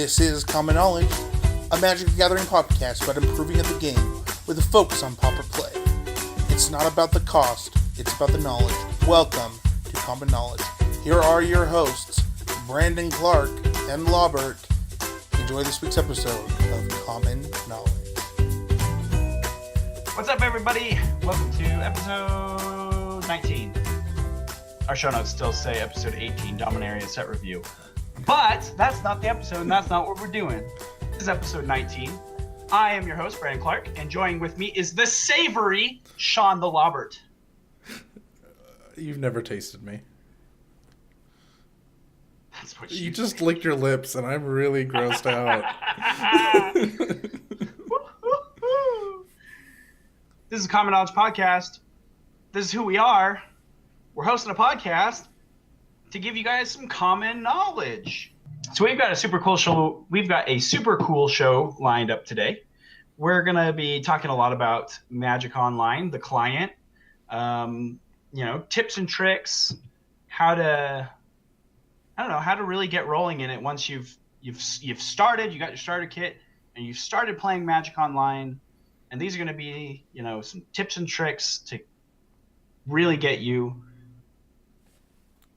This is Common Knowledge, a Magic the Gathering podcast about improving at the game with a focus on pauper play. It's not about the cost, it's about the knowledge. Welcome to Common Knowledge. Here are your hosts, Brandon Clark and Lobbert. Enjoy this week's episode of Common Knowledge. What's up, everybody? Welcome to episode 19. Our show notes still say episode 18, Dominaria Set Review. But that's not the episode, and that's not what we're doing. This is episode 19. I am your host, Brandon Clark, and joining with me is the savory Sean the Lobbert. You've never tasted me. That's what you just licked your lips, and I'm really grossed out. This is a Common Knowledge podcast. This is who we are. We're hosting a podcast to give you guys some common knowledge. So we've got a super cool show. We've got a super cool show lined up today. We're gonna be talking a lot about Magic Online, the client. Tips and tricks, how to really get rolling in it once you've started. You got your starter kit, and you've started playing Magic Online. And these are going to be, some tips and tricks to really get you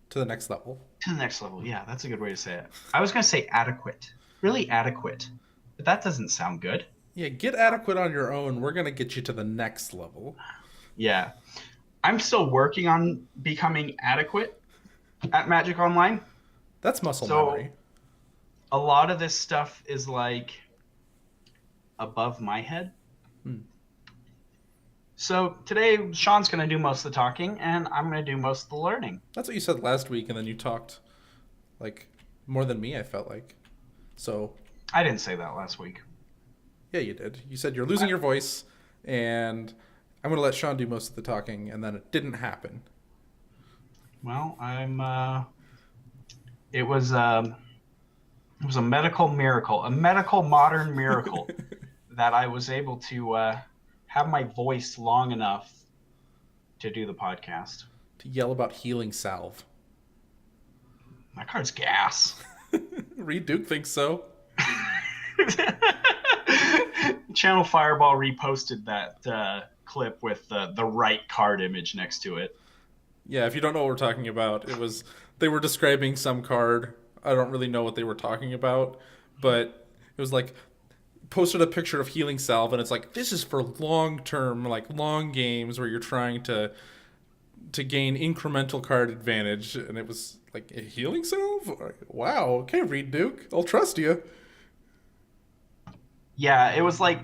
to the next level. Yeah, that's a good way to say it. I was going to say adequate. Really adequate. But that doesn't sound good. Yeah, get adequate on your own. We're going to get you to the next level. Yeah. I'm still working on becoming adequate at Magic Online. That's muscle memory. A lot of this stuff is like above my head. So today, Sean's going to do most of the talking, and I'm going to do most of the learning. That's what you said last week, and then you talked, more than me, I felt like. So I didn't say that last week. Yeah, you did. You said you're losing your voice, and I'm going to let Sean do most of the talking, and then it didn't happen. Well, it was a medical miracle, a medical modern miracle that I was able to have my voice long enough to do the podcast. To yell about healing salve. My card's gas. Reed Duke thinks so. Channel Fireball reposted that clip with the right card image next to it. Yeah, if you don't know what we're talking about, they were describing some card. I don't really know what they were talking about, but it was posted a picture of healing salve, and it's this is for long-term, long games where you're trying to gain incremental card advantage, and it was a healing salve? Wow, okay, Reed Duke, I'll trust you. Yeah, it was a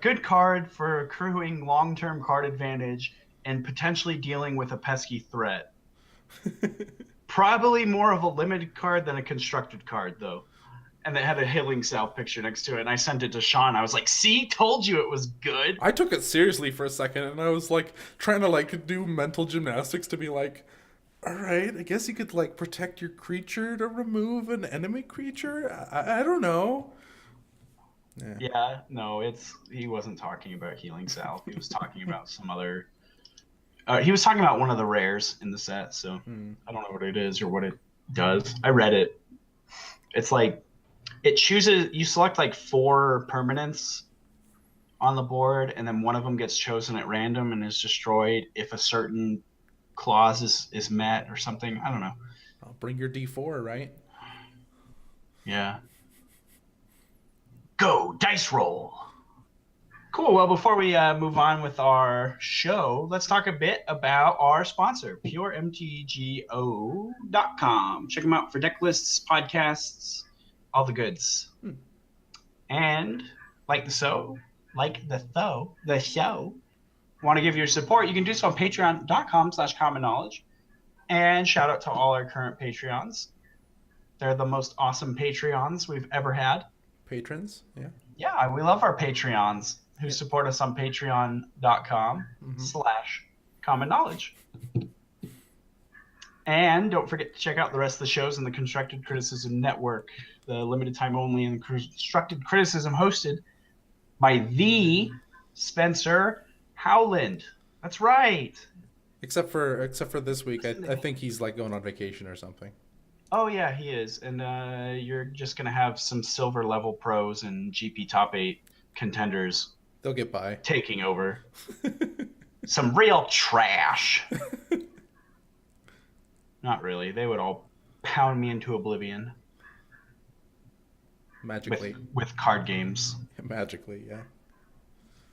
good card for accruing long-term card advantage and potentially dealing with a pesky threat. Probably more of a limited card than a constructed card, though. And it had a healing salve picture next to it, and I sent it to Sean. I was like, see, told you it was good. I took it seriously for a second, and I was trying to do mental gymnastics to be all right, I guess you could protect your creature to remove an enemy creature? I don't know. Yeah, no, he wasn't talking about healing salve. He was talking about some other... he was talking about one of the rares in the set, so I don't know what it is or what it does. I read it. It's it chooses, you select 4 permanents on the board, and then one of them gets chosen at random and is destroyed if a certain clause is met or something. I don't know. I'll bring your D4, right? Yeah. Go, dice roll. Cool. Well, before we move on with our show, let's talk a bit about our sponsor, PureMTGO.com. Check them out for deck lists, podcasts, all the goods. And the show, want to give your support, you can do so on patreon.com/common knowledge. And shout out to all our current Patreons. They're the most awesome Patreons we've ever had. Patrons, yeah. Yeah, we love our Patreons who support us on patreon.com/common knowledge. And don't forget to check out the rest of the shows in the Constructed Criticism Network, the limited time only and Constructed Criticism hosted by the Spencer Howland. That's right. Except for this week, I think he's going on vacation or something. Oh yeah, he is, and you're just gonna have some silver level pros and GP top 8 contenders They'll get by. taking over. Some real trash. Not really. They would all pound me into oblivion Magically. with card games. Magically, yeah.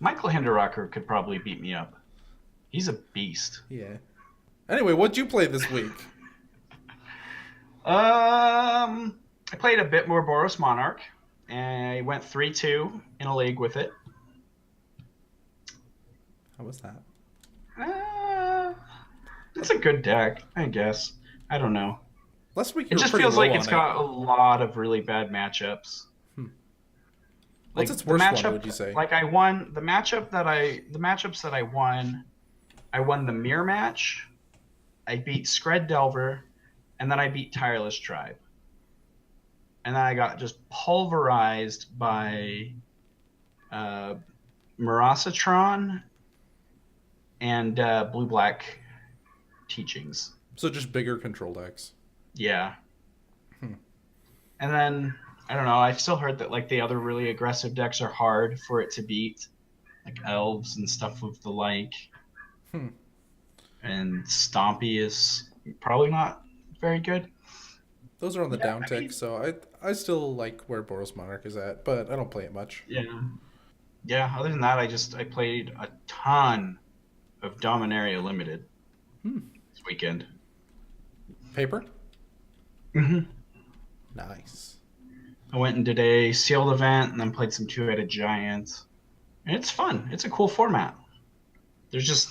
Michael Hinderrocker could probably beat me up. He's a beast. Yeah. Anyway, what'd you play this week? I played a bit more Boros Monarch, and I went 3-2 in a league with it. How was that? It's a good deck, I guess. I don't know. Last week It just feels like it's got a lot of really bad matchups. What's its worst one, would you say? Like I won the matchups that I won. I won the mirror match. I beat Scred Delver, and then I beat Tireless Tribe. And then I got just pulverized by Mirasatron and Blue Black Teachings. So just bigger control decks. Yeah. And then I don't know. I've still heard that like the other really aggressive decks are hard for it to beat, like elves and stuff of the like. And Stompy is probably not very good. Those are on the downtick, so I still like where Boros Monarch is at, but I don't play it much. Yeah. Other than that, I played a ton of Dominaria Limited this weekend. Paper? Mm-hmm. Nice. I went and did a sealed event and then played some two-headed giant. And it's fun. It's a cool format. There's just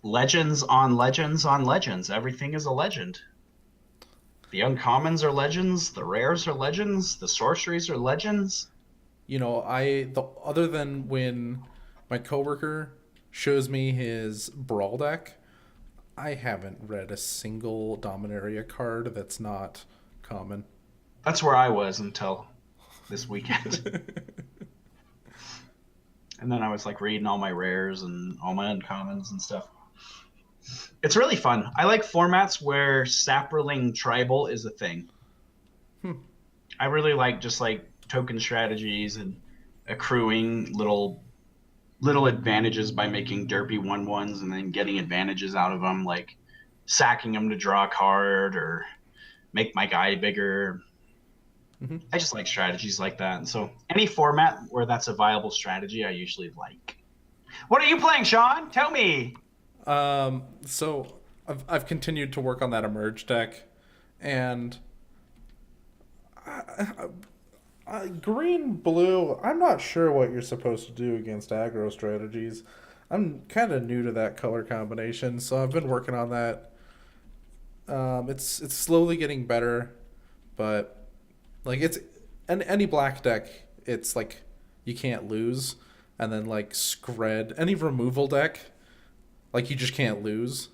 legends on legends on legends. Everything is a legend. The uncommons are legends. The rares are legends. The sorceries are legends. You know, other than when my coworker shows me his Brawl deck, I haven't read a single Dominaria card that's not common. That's where I was until this weekend. And then I was like reading all my rares and all my uncommons and stuff. It's really fun. I like formats where Saproling Tribal is a thing. I really like just like token strategies and accruing little advantages by making derpy 1/1s and then getting advantages out of them, like sacking them to draw a card or make my guy bigger. I just like strategies like that. And so any format where that's a viable strategy, I usually like. What are you playing, Sean? Tell me. So I've continued to work on that Emerge deck, and green blue. I'm not sure what you're supposed to do against aggro strategies. I'm kind of new to that color combination, so I've been working on that. It's slowly getting better, but like it's any black deck, it's like you can't lose, and then like Scred, any removal deck, like you just can't lose,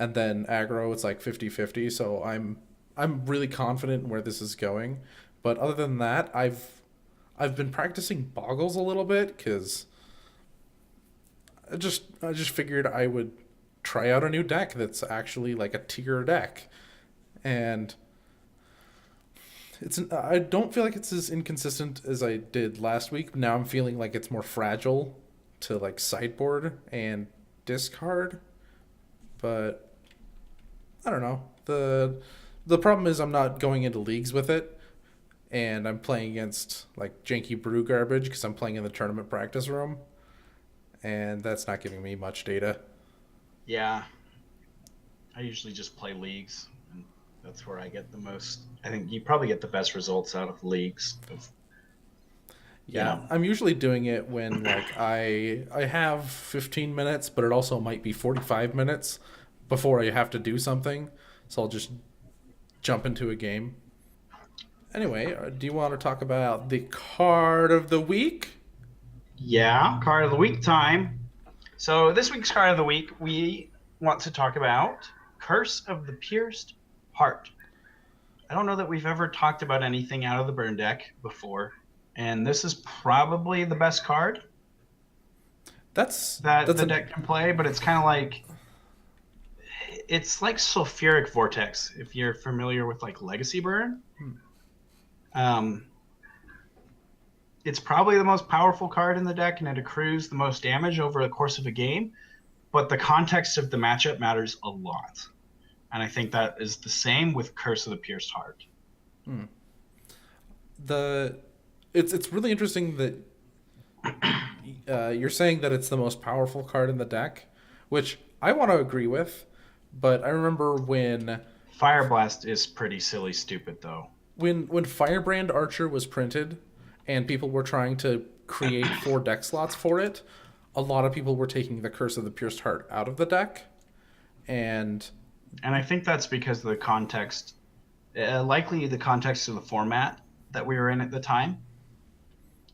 and then aggro, it's like 50-50. So I'm really confident in where this is going, but other than that, I've been practicing Boggles a little bit because I just figured I would try out a new deck that's actually like a tier deck, and I don't feel like it's as inconsistent as I did last week. Now I'm feeling like it's more fragile to like sideboard and discard, but I don't know. The problem is I'm not going into leagues with it, and I'm playing against like janky brew garbage because I'm playing in the tournament practice room, and that's not giving me much data. Yeah. I usually just play leagues, and that's where I get the most. I think you probably get the best results out of leagues. Yeah, I'm usually doing it when like I have 15 minutes, but it also might be 45 minutes before I have to do something. So I'll just jump into a game. Anyway, do you want to talk about the card of the week? Yeah, card of the week time. So this week's card of the week, we want to talk about Curse of the Pierced Heart. I don't know that we've ever talked about anything out of the burn deck before, and this is probably the best card that the deck can play, but it's kind of like it's like Sulfuric Vortex, if you're familiar with like Legacy Burn. It's probably the most powerful card in the deck, and it accrues the most damage over the course of a game, but the context of the matchup matters a lot. And I think that is the same with Curse of the Pierced Heart. It's really interesting that you're saying that it's the most powerful card in the deck, which I want to agree with, but I remember when Fire Blast is pretty silly stupid, though. When Firebrand Archer was printed and people were trying to create 4 deck slots for it, a lot of people were taking the Curse of the Pierced Heart out of the deck. And I think that's because of the context, likely the context of the format that we were in at the time.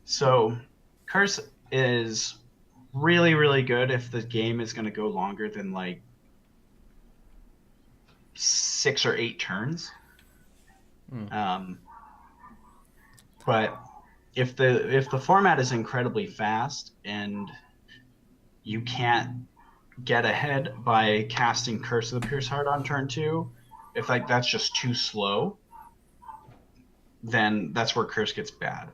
So Curse is really, really good if the game is going to go longer than like 6 or 8 turns. But if the format is incredibly fast and you can't get ahead by casting Curse of the Pierced Heart on turn 2, if like that's just too slow, then that's where Curse gets bad.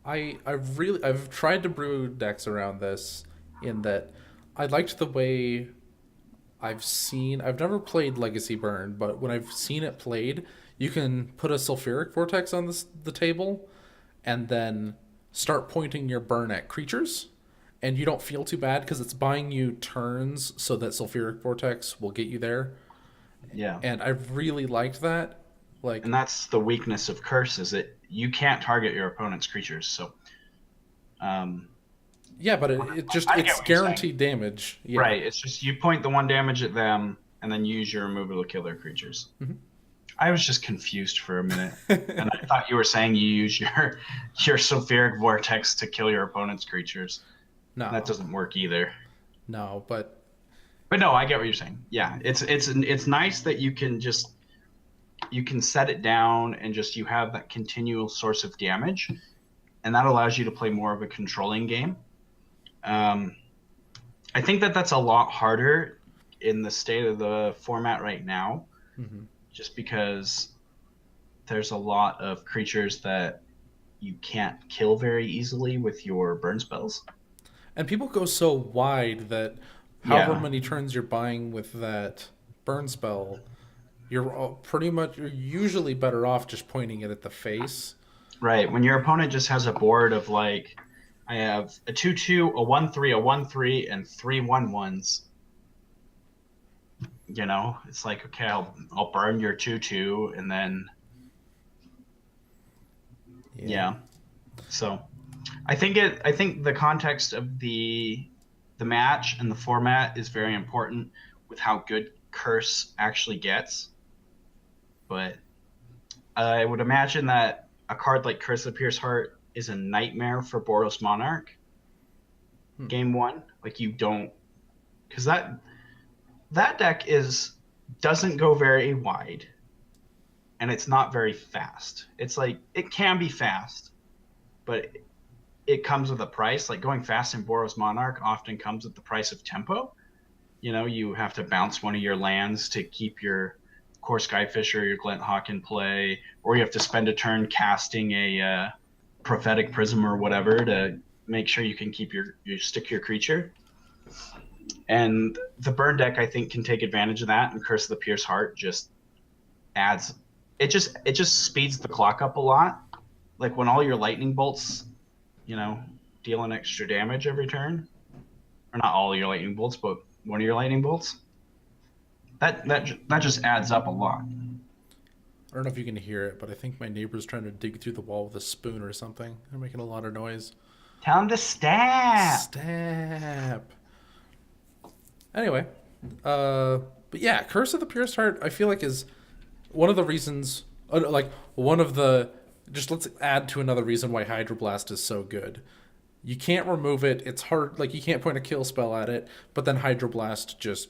I've tried to brew decks around this in that I liked the way I've never played Legacy Burn, but when I've seen it played, you can put a Sulfuric Vortex on the table and then start pointing your burn at creatures, and you don't feel too bad because it's buying you turns so that Sulfuric Vortex will get you there. Yeah. And I really liked that. And that's the weakness of Curse, is that you can't target your opponent's creatures. So yeah, but it's guaranteed damage. Yeah. Right. It's just you point the 1 damage at them and then use your removal to kill their creatures. Mm-hmm. I was just confused for a minute, and I thought you were saying you use your Sulfuric Vortex to kill your opponent's creatures. No, that doesn't work either. No, but no, I get what you're saying. Yeah, it's nice that you can set it down and just you have that continual source of damage, and that allows you to play more of a controlling game. I think that's a lot harder in the state of the format right now. Mm-hmm. Just because there's a lot of creatures that you can't kill very easily with your burn spells. And people go so wide that however many turns you're buying with that burn spell, you're usually better off just pointing it at the face. Right. When your opponent just has a board of like, I have a 2/2, a 1/3, a 1/3, and 3 1/1s. You know, it's like, okay, I'll burn your 2/2, and then yeah. So I think the context of the match and the format is very important with how good Curse actually gets. But I would imagine that a card like Curse of the Pierced Heart is a nightmare for Boros Monarch. Game 1, like you don't, because that deck doesn't go very wide, and it's not very fast. It's like it can be fast, but it comes with a price. Like going fast in Boros Monarch often comes at the price of tempo. You know, you have to bounce one of your lands to keep your Core Skyfish or your Glint Hawk in play, or you have to spend a turn casting a Prophetic Prism or whatever to make sure you can keep your creature. And the burn deck, I think, can take advantage of that, and Curse of the Pierced Heart just adds it just speeds the clock up a lot. Like when all your lightning bolts, you know, deal an extra damage every turn. Or not all your lightning bolts, but one of your lightning bolts. That just adds up a lot. I don't know if you can hear it, but I think my neighbor's trying to dig through the wall with a spoon or something. They're making a lot of noise. Tell him to stab. Stab. Anyway, but yeah, Curse of the Pierced Heart, I feel like is one of the reasons, let's add to another reason why Hydroblast is so good. You can't remove it. It's hard, like you can't point a kill spell at it, but then Hydroblast just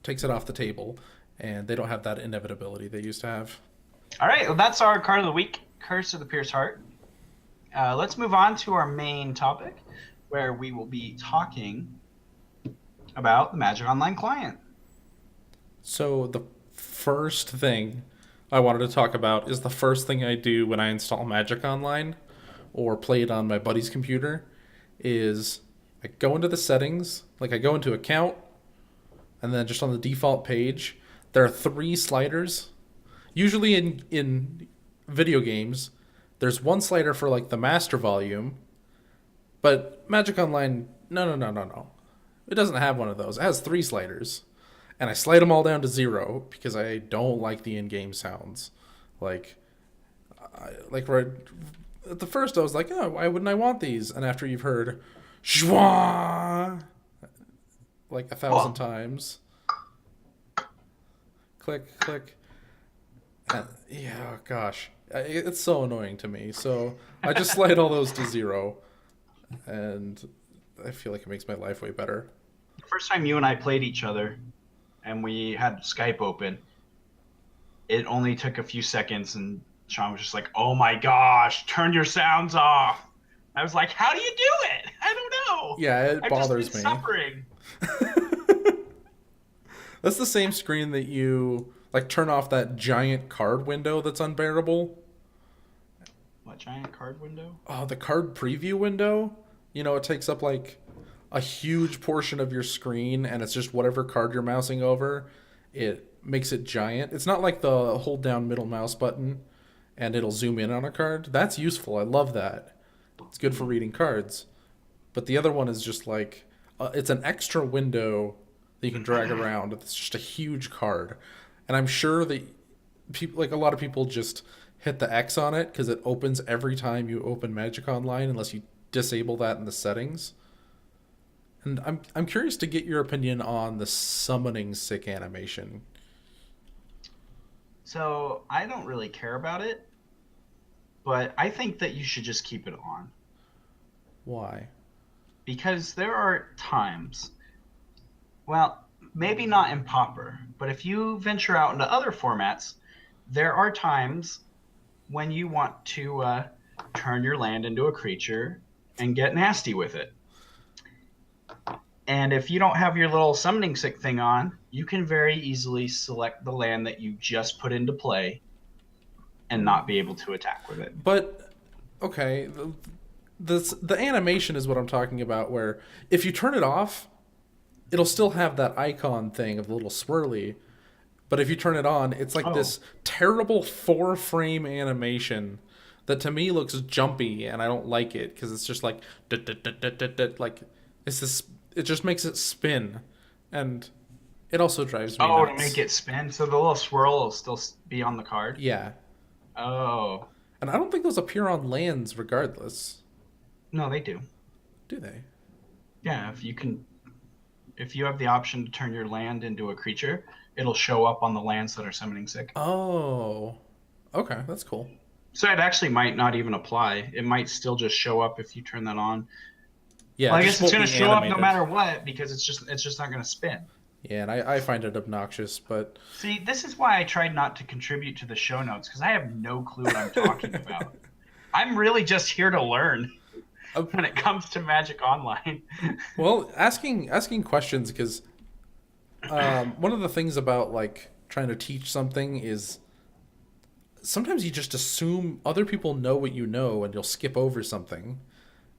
takes it off the table, and they don't have that inevitability they used to have. All right, well, that's our card of the week, Curse of the Pierced Heart. Let's move on to our main topic, where we will be talking about the Magic Online client. So the first thing I wanted to talk about is the first thing I do when I install Magic Online or play it on my buddy's computer is I go into the settings, like I go into account, and then just on the default page, there are three sliders. Usually in video games, there's one slider for like the master volume, but Magic Online, no. It doesn't have one of those. It has three sliders. And I slide them all down to 0 because I don't like the in-game sounds. Like, right at the first, I was like, oh, why wouldn't I want these? And after you've heard, shwa, like 1,000 times, click, click, and yeah, gosh, it's so annoying to me. So I just slide all those to 0, and I feel like it makes my life way better. The first time you and I played each other, and we had Skype open, it only took a few seconds, and Sean was just like, "Oh my gosh, turn your sounds off." I was like, "How do you do it? I don't know." Yeah, it bothers I've just me. Suffering. That's the same screen that you like turn off that giant card window that's unbearable. What giant card window? Oh, the card preview window. You know, it takes up like a huge portion of your screen, and it's just whatever card you're mousing over. It makes it giant. It's not like the hold down middle mouse button and it'll zoom in on a card. That's useful. I love that. It's good for reading cards. But the other one is just like, it's an extra window that you can drag around. It's just a huge card. And I'm sure that people, like a lot of people just hit the X on it because it opens every time you open Magic Online unless you disable that in the settings. And I'm curious to get your opinion on the summoning sick animation. So I don't really care about it, but I think that you should just keep it on. Why? Because there are times, well, maybe not in Pauper, but if you venture out into other formats, there are times when you want to turn your land into a creature and get nasty with it. And if you don't have your little summoning sick thing on, you can very easily select the land that you just put into play and not be able to attack with it. But, okay, the animation is what I'm talking about, where if you turn it off, it'll still have that icon thing of the little swirly. But if you turn it on, it's like this terrible 4-frame animation that to me looks jumpy, and I don't like it because it's just like, like, it's this. It just makes it spin, and it also drives me nuts. To make it spin, so the little swirl will still be on the card? Yeah. Oh. And I don't think those appear on lands regardless. No, they do. Do they? Yeah, if you have the option to turn your land into a creature, it'll show up on the lands that are summoning sick. Oh. Okay, that's cool. So it actually might not even apply. It might still just show up if you turn that on. Yeah, well, I guess it's going to show up no matter what because it's just not going to spin. Yeah, and I find it obnoxious, but... See, this is why I tried not to contribute to the show notes, because I have no clue what I'm talking about. I'm really just here to learn when it comes to Magic Online. Well, asking questions, because one of the things about, like, trying to teach something is sometimes you just assume other people know what you know, and you'll skip over something.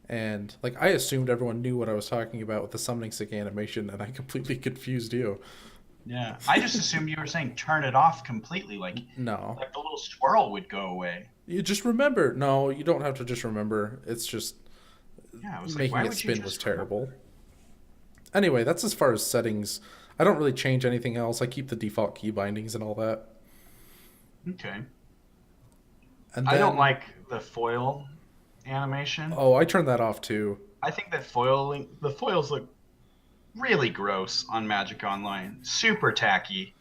And, like, I assumed everyone knew what I was talking about with the summoning sick animation, and I completely confused you. Yeah, I just assumed you were saying turn it off completely, like no, like the little swirl would go away. You just remember. No, you don't have to just remember. It's just making it spin was terrible. Anyway, that's as far as settings. I don't really change anything else. I keep the default key bindings and all that. Okay. And I don't like the foil animation. Oh, I turned that off too. I think that the foils look really gross on Magic Online. Super tacky.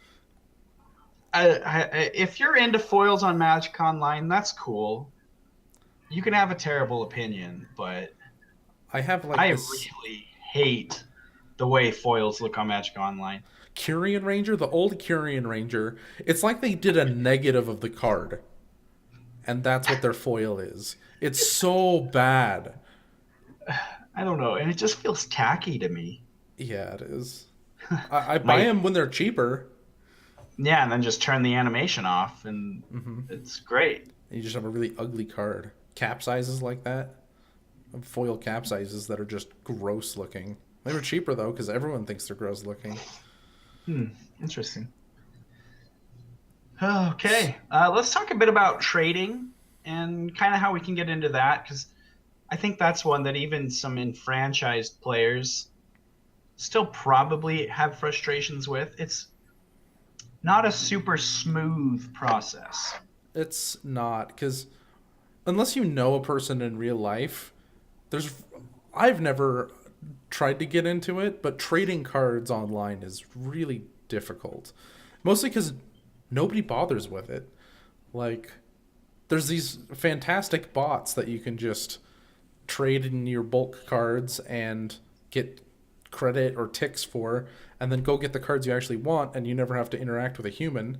If you're into foils on Magic Online, that's cool. You can have a terrible opinion, but I really hate the way foils look on Magic Online. Curian Ranger, the old Curian Ranger, it's like they did a negative of the card. And that's what their foil is. It's so bad. I don't know, and it just feels tacky to me. Yeah, it is. I buy them when they're cheaper. Yeah, and then just turn the animation off, and it's great. And you just have a really ugly card. Capsizes like that, foil capsizes that are just gross looking. They were cheaper though, because everyone thinks they're gross looking. Interesting. Okay, let's talk a bit about trading and kind of how we can get into that, because I think that's one that even some enfranchised players still probably have frustrations with. It's not a super smooth process. It's not, because unless you know a person in real life, I've never tried to get into it, but trading cards online is really difficult. Mostly because nobody bothers with it. Like, there's these fantastic bots that you can just trade in your bulk cards and get credit or ticks for, and then go get the cards you actually want, and you never have to interact with a human,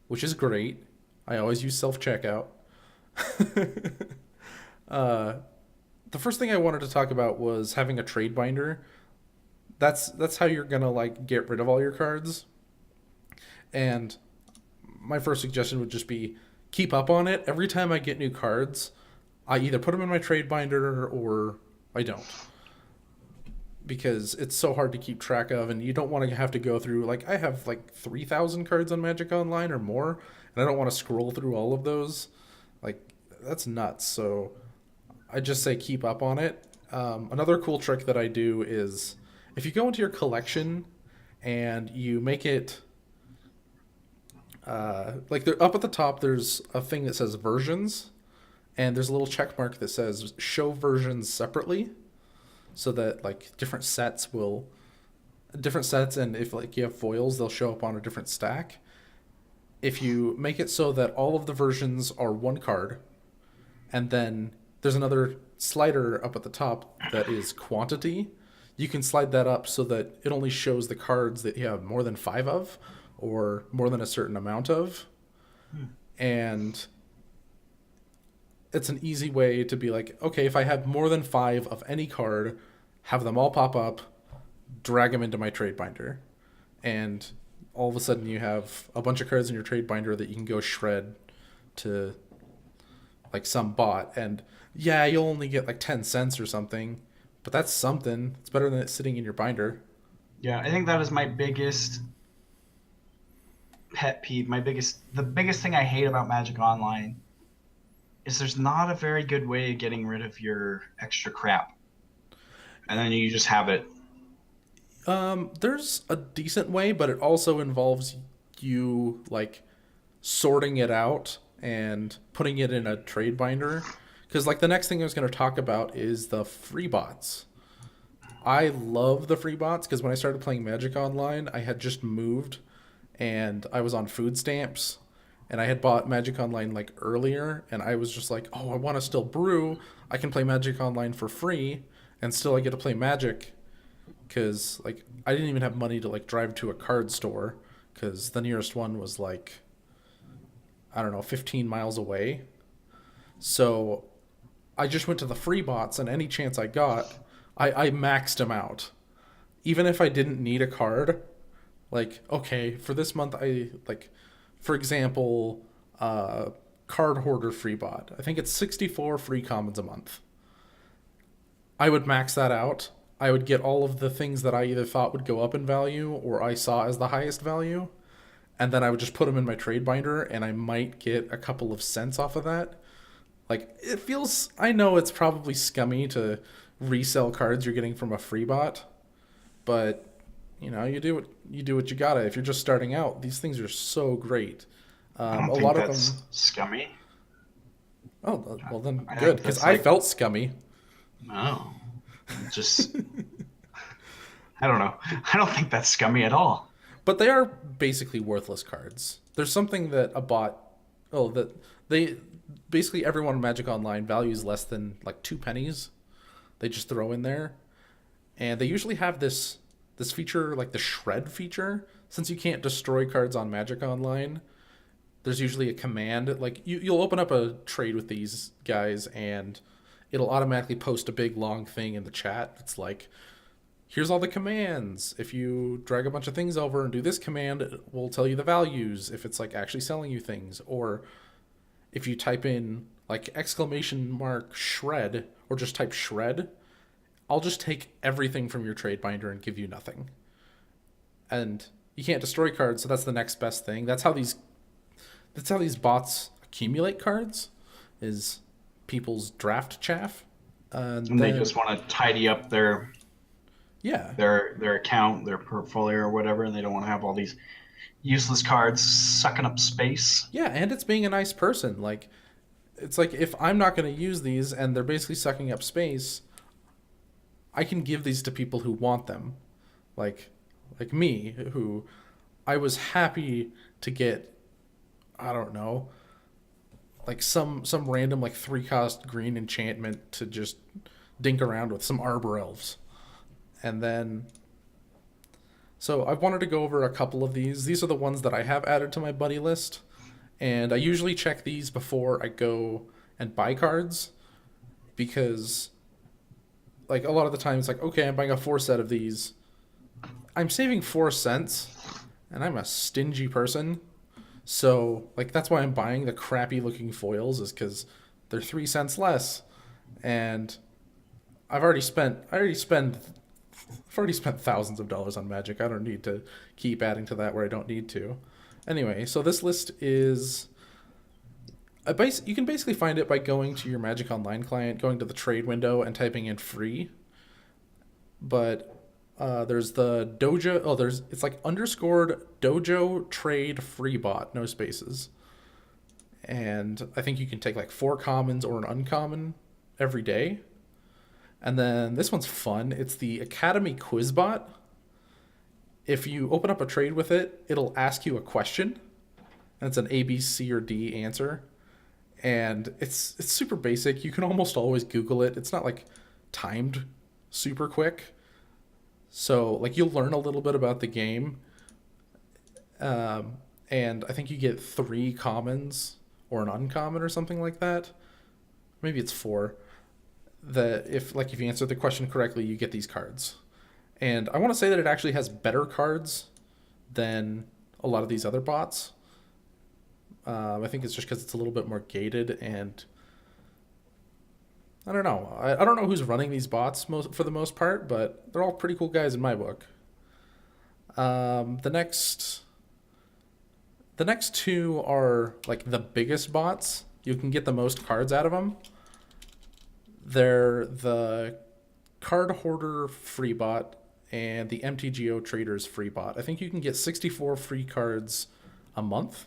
which is great. I always use self-checkout. The first thing I wanted to talk about was having a trade binder. That's how you're gonna like get rid of all your cards. And my first suggestion would just be keep up on it. Every time I get new cards, I either put them in my trade binder or I don't. Because it's so hard to keep track of, and you don't want to have to go through, like, I have like 3,000 cards on Magic Online or more, and I don't want to scroll through all of those. Like, that's nuts. So I just say keep up on it. Another cool trick that I do is if you go into your collection and you make it like up at the top, there's a thing that says versions, and there's a little check mark that says show versions separately, so that like different sets, and if like you have foils, they'll show up on a different stack. If you make it so that all of the versions are one card, and then there's another slider up at the top that is quantity, you can slide that up so that it only shows the cards that you have more than 5 of, or more than a certain amount of. And it's an easy way to be like, okay, if I have more than 5 of any card, have them all pop up, drag them into my trade binder, and all of a sudden you have a bunch of cards in your trade binder that you can go shred to like some bot. And yeah, you'll only get like 10 cents or something, but that's something. It's better than it sitting in your binder. Yeah, I think that is my biggest pet peeve. The biggest thing I hate about Magic Online is there's not a very good way of getting rid of your extra crap, and then you just have it. There's a decent way, but it also involves you like sorting it out and putting it in a trade binder. Because like the next thing I was going to talk about is the free bots. I love the free bots because when I started playing Magic Online, I had just moved and I was on food stamps, and I had bought Magic Online like earlier, and I was just like, oh, I want to still brew. I can play Magic Online for free, and still I get to play Magic, because like I didn't even have money to like drive to a card store, because the nearest one was like, I don't know, 15 miles away. So I just went to the free bots, and any chance I got, I maxed them out. Even if I didn't need a card, like, okay, for this month, I like, for example, Card Hoarder free bot. I think it's 64 free commons a month. I would max that out. I would get all of the things that I either thought would go up in value or I saw as the highest value, and then I would just put them in my trade binder, and I might get a couple of cents off of that. Like, it feels, I know it's probably scummy to resell cards you're getting from a free bot, but you know, you do what you gotta. If you're just starting out, these things are so great. I don't think that's scummy. Oh, well then good, because I felt scummy. No, just I don't know. I don't think that's scummy at all. But they are basically worthless cards. There's something that a bot, that they basically everyone in Magic Online values less than like 2 pennies. They just throw in there, and they usually have this feature, like the shred feature. Since you can't destroy cards on Magic Online, there's usually a command. Like you'll open up a trade with these guys, and it'll automatically post a big long thing in the chat. It's like, here's all the commands. If you drag a bunch of things over and do this command, it will tell you the values if it's like actually selling you things. Or if you type in like !shred or just type shred, I'll just take everything from your trade binder and give you nothing. And you can't destroy cards, so that's the next best thing. That's how these bots accumulate cards, is people's draft chaff. And they just want to tidy up their account, their portfolio or whatever, and they don't want to have all these useless cards sucking up space. Yeah, and it's being a nice person. Like, it's like, if I'm not going to use these and they're basically sucking up space, I can give these to people who want them. Like me, who I was happy to get, I don't know, like some random like 3-cost green enchantment to just dink around with some Arbor Elves. And then, so I wanted to go over a couple of these. These are the ones that I have added to my buddy list. And I usually check these before I go and buy cards, because like a lot of the time it's like, okay, I'm buying a 4 set of these. I'm saving 4 cents, and I'm a stingy person. So like that's why I'm buying the crappy looking foils, is because they're 3 cents less. And I've already spent thousands of dollars on Magic. I don't need to keep adding to that where I don't need to. Anyway, so this list is you can basically find it by going to your Magic Online client, going to the trade window and typing in free. But there's the dojo. It's like underscored dojo trade free bot, no spaces. And I think you can take like 4 commons or an uncommon every day. And then this one's fun. It's the Academy Quiz Bot. If you open up a trade with it, it'll ask you a question. And it's an A, B, C, or D answer. And it's super basic. You can almost always Google it. It's not like timed super quick. So like you'll learn a little bit about the game. And I think you get 3 commons or an uncommon or something like that. Maybe it's 4. That if you answer the question correctly, you get these cards. And I want to say that it actually has better cards than a lot of these other bots. I think it's just because it's a little bit more gated, and I don't know. I don't know who's running these bots for the most part, but they're all pretty cool guys in my book. The next 2 are like the biggest bots. You can get the most cards out of them. They're the Card Hoarder free bot and the MTGO Traders free bot. I think you can get 64 free cards a month.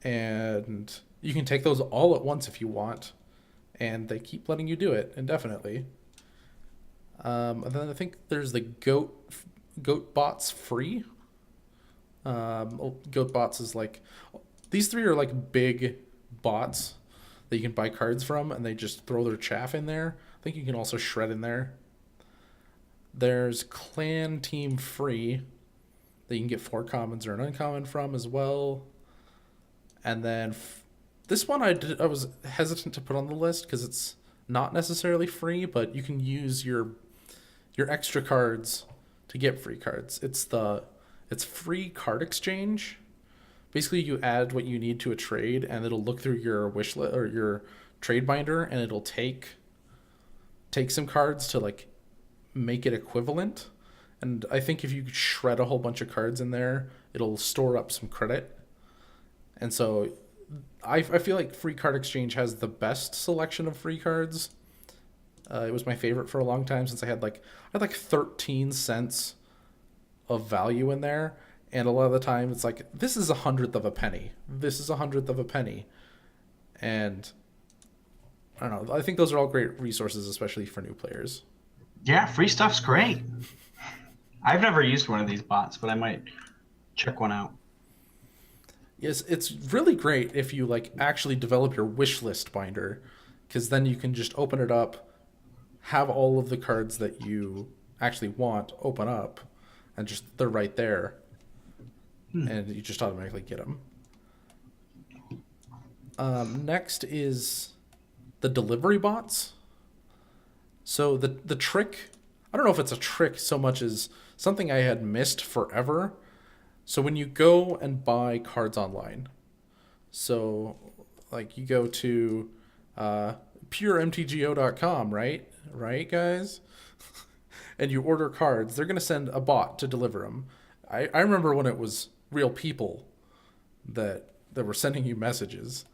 And you can take those all at once if you want. And they keep letting you do it indefinitely. And then I think there's the Goat Bots free. Goat Bots is like... These 3 are like big bots that you can buy cards from, and they just throw their chaff in there. I think you can also shred in there. There's Clan Team free that you can get 4 commons or an uncommon from as well. And then this one I was hesitant to put on the list because it's not necessarily free, but you can use your extra cards to get free cards. It's free card exchange. Basically, you add what you need to a trade, and it'll look through your wish list or your trade binder, and it'll take some cards to like make it equivalent. And I think if you shred a whole bunch of cards in there, it'll store up some credit. And so I feel like free card exchange has the best selection of free cards. It was my favorite for a long time, since I had like 13 cents of value in there. And a lot of the time it's like, this is 1/100th of a penny. This is 1/100th of a penny. And I don't know. I think those are all great resources, especially for new players. Yeah, free stuff's great. I've never used one of these bots, but I might check one out. Yes, it's really great if you like actually develop your wish list binder, because then you can just open it up, have all of the cards that you actually want open up, and just they're right there. And you just automatically get them. Next is the delivery bots. So the trick, I don't know if it's a trick so much as something I had missed forever. So when you go and buy cards online, so like you go to puremtgo.com, right? Right, guys? And you order cards, they're going to send a bot to deliver them. I remember when it was real people that were sending you messages.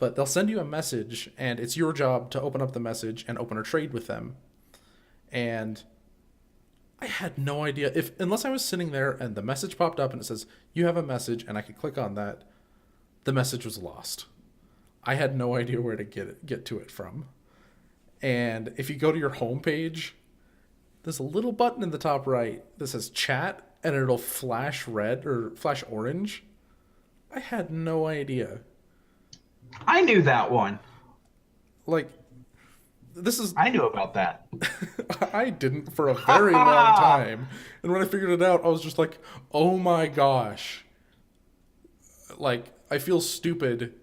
But they'll send you a message, and it's your job to open up the message and open a trade with them. And I had no idea unless I was sitting there and the message popped up and it says, you have a message, and I could click on that, the message was lost. I had no idea where to get to it from. And if you go to your home page, there's a little button in the top right that says chat, and it'll flash red or flash orange. I had no idea. I knew that one. Like, I knew about that. I didn't for a very long time. And when I figured it out, I was just like, oh my gosh. Like, I feel stupid,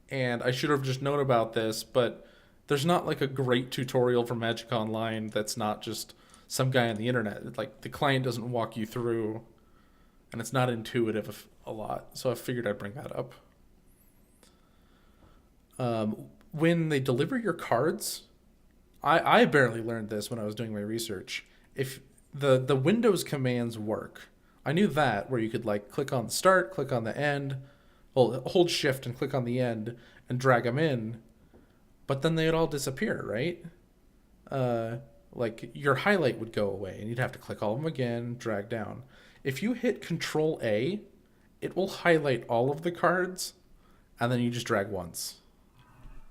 and I should have just known about this, but there's not like a great tutorial for Magic Online that's not just some guy on the internet. Like, the client doesn't walk you through, and it's not intuitive a lot. So I figured I'd bring that up. When they deliver your cards, I barely learned this when I was doing my research. If the Windows commands work, I knew that, where you could like click on the start, click on the end, well, hold shift and click on the end and drag them in, but then they'd all disappear, right? Like your highlight would go away and you'd have to click all of them again, drag down. If you hit Control A, it will highlight all of the cards, and then you just drag once.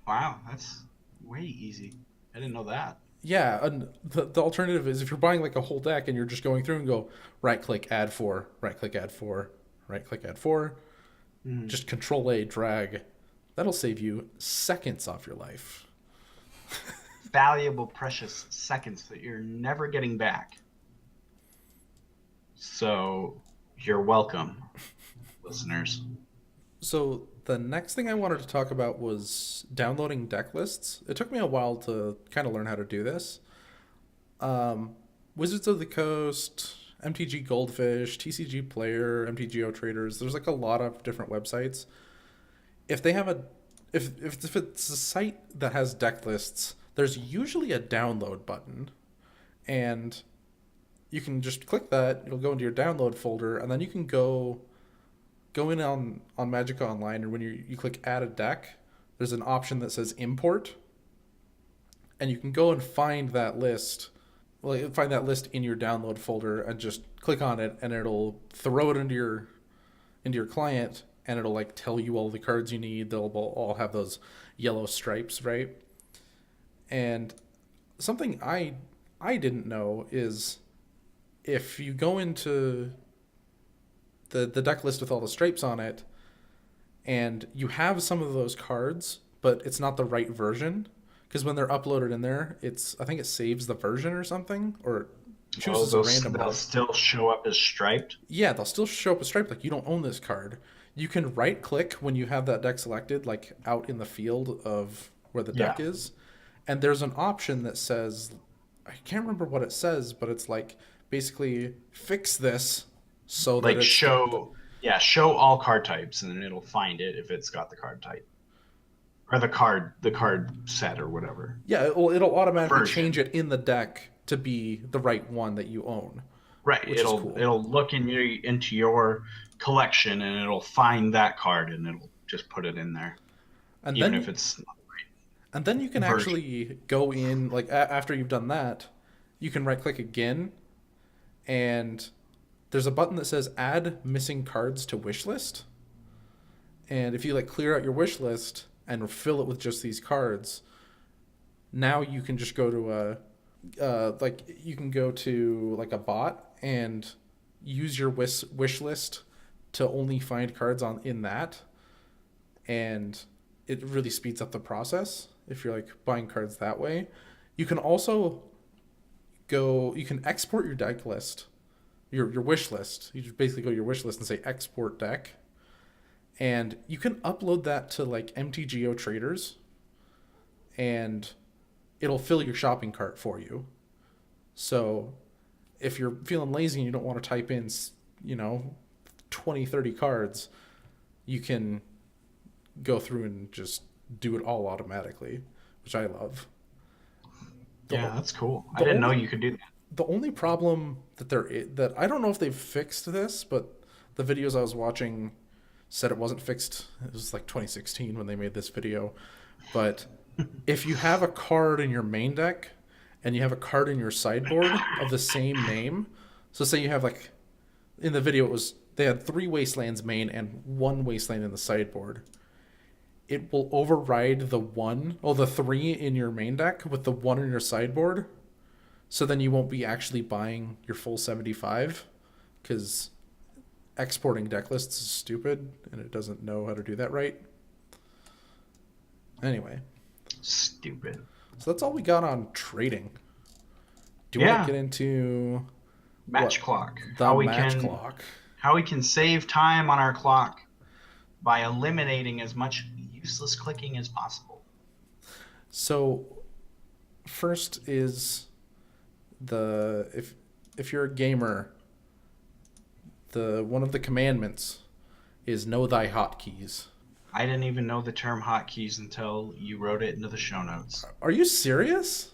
Wow, that's way easy. I didn't know that. Yeah, and the alternative is if you're buying like a whole deck and you're just going through and go right click add 4, right click add 4, right click add 4, just Control A, drag. That'll save you seconds off your life. Valuable, precious seconds that you're never getting back. So you're welcome, listeners. So the next thing I wanted to talk about was downloading deck lists. It took me a while to kind of learn how to do this. Wizards of the Coast, MTG Goldfish, TCG Player, MTGO Traders. There's like a lot of different websites. If they have if it's a site that has deck lists, there's usually a download button, and you can just click that. It'll go into your download folder, and then you can go in on Magic Online, and when you click add a deck, there's an option that says import, and you can go and find that list. Well, find that list in your download folder and just click on it, and it'll throw it into your client, and it'll like tell you all the cards you need. They'll all have those yellow stripes, right? And something I didn't know is if you go into the deck list with all the stripes on it, and you have some of those cards, but it's not the right version, because when they're uploaded in there, I think it saves the version or something, or chooses a random one. They'll still show up as striped? Yeah, they'll still show up as striped, like you don't own this card. You can right click when you have that deck selected, like out in the field of where the deck is, and there's an option that says, I can't remember what it says, but it's like basically fix this so that like show all card types, and then it'll find it if it's got the card type or the card set or whatever. Yeah, it'll automatically change it in the deck to be the right one that you own. Right. It'll look into your collection, and it'll find that card, and it'll just put it in there, and even if it's not right. And then you can actually go in, like after you've done that, you can right click again, and there's a button that says add missing cards to wish list. And if you like clear out your wish list and fill it with just these cards, now you can just go to you can go to like a bot and use your wish list to only find cards in that, and it really speeds up the process if you're like buying cards that way. You can also you can export your deck list, your wish list. You just basically go to your wish list and say export deck, and you can upload that to like MTGO Traders, and it'll fill your shopping cart for you. So if you're feeling lazy and you don't want to type in, 20, 30 cards, you can go through and just do it all automatically, which I love. Yeah, that's cool. I didn't know you could do that. The only problem that I don't know if they've fixed this, but the videos I was watching said it wasn't fixed. It was like 2016 when they made this video. But if you have a card in your main deck and you have a card in your sideboard of the same name, so say you have like, in the video they had 3 Wastelands main and 1 Wasteland in the sideboard. It will override the 3 in your main deck with the 1 in your sideboard. So then you won't be actually buying your full 75 because exporting deck lists is stupid and it doesn't know how to do that right. Anyway. Stupid. So that's all we got on trading. Do you want to get into match clock? The match clock. How we can save time on our clock by eliminating as much useless clicking as possible. So first is if you're a gamer, one of the commandments is know thy hotkeys. I didn't even know the term hotkeys until you wrote it into the show notes. Are you serious?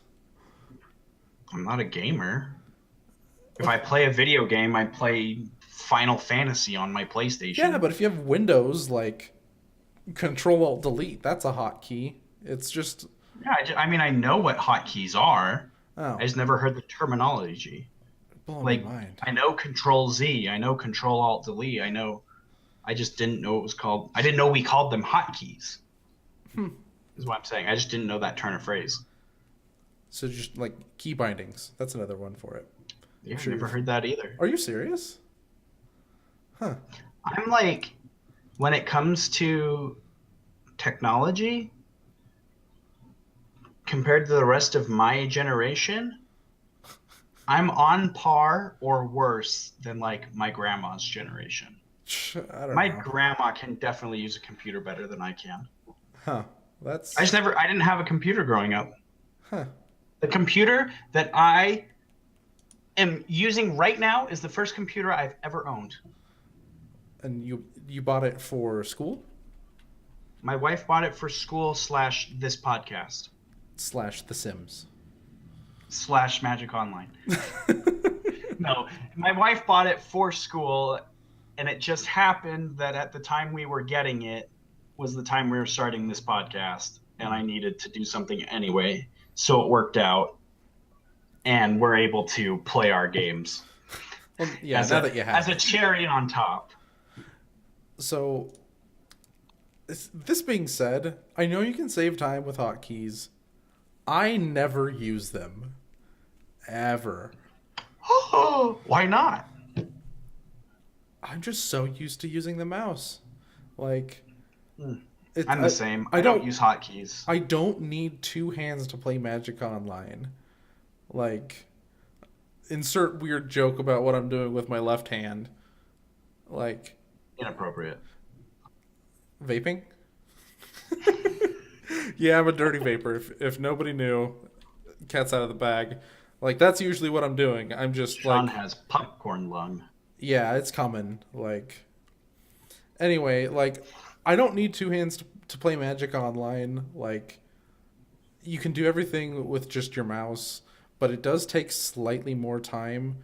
I'm not a gamer. If I play a video game, I play Final Fantasy on my PlayStation. Yeah, but if you have Windows, like Control-Alt-Delete, that's a hotkey. It's just... Yeah, I know what hotkeys are. Oh. I just never heard the terminology. Blow my mind. I know Control-Z. I know Control-Alt-Delete. I just didn't know it was called... I didn't know we called them hotkeys. Is what I'm saying. I just didn't know that turn of phrase. So just like key bindings. That's another one for it. Yeah, I've never heard that either. Are you serious? Huh. I'm like, when it comes to technology, compared to the rest of my generation, I'm on par or worse than like my grandma's generation. I don't know. My grandma can definitely use a computer better than I can. Huh. I didn't have a computer growing up. Huh. The computer that I am using right now is the first computer I've ever owned. And you bought it for school? My wife bought it for school / this podcast. / The Sims. / Magic Online. No, my wife bought it for school, and it just happened that at the time we were getting it was the time we were starting this podcast, and I needed to do something anyway, so it worked out, and we're able to play our games. Well, yeah, that you have. As a cherry on top. So, this being said, I know you can save time with hotkeys. I never use them. Ever. Why not? I'm just so used to using the mouse. Like, I'm the same. I don't use hotkeys. I don't need 2 hands to play Magic Online. Like, insert weird joke about what I'm doing with my left hand. Like... Inappropriate. Vaping? Yeah, I'm a dirty vapor. If nobody knew, cat's out of the bag. Like, that's usually what I'm doing. I'm just Sean has popcorn lung. Yeah, it's common. Like, anyway, like, I don't need 2 hands to play Magic Online. Like, you can do everything with just your mouse, but it does take slightly more time,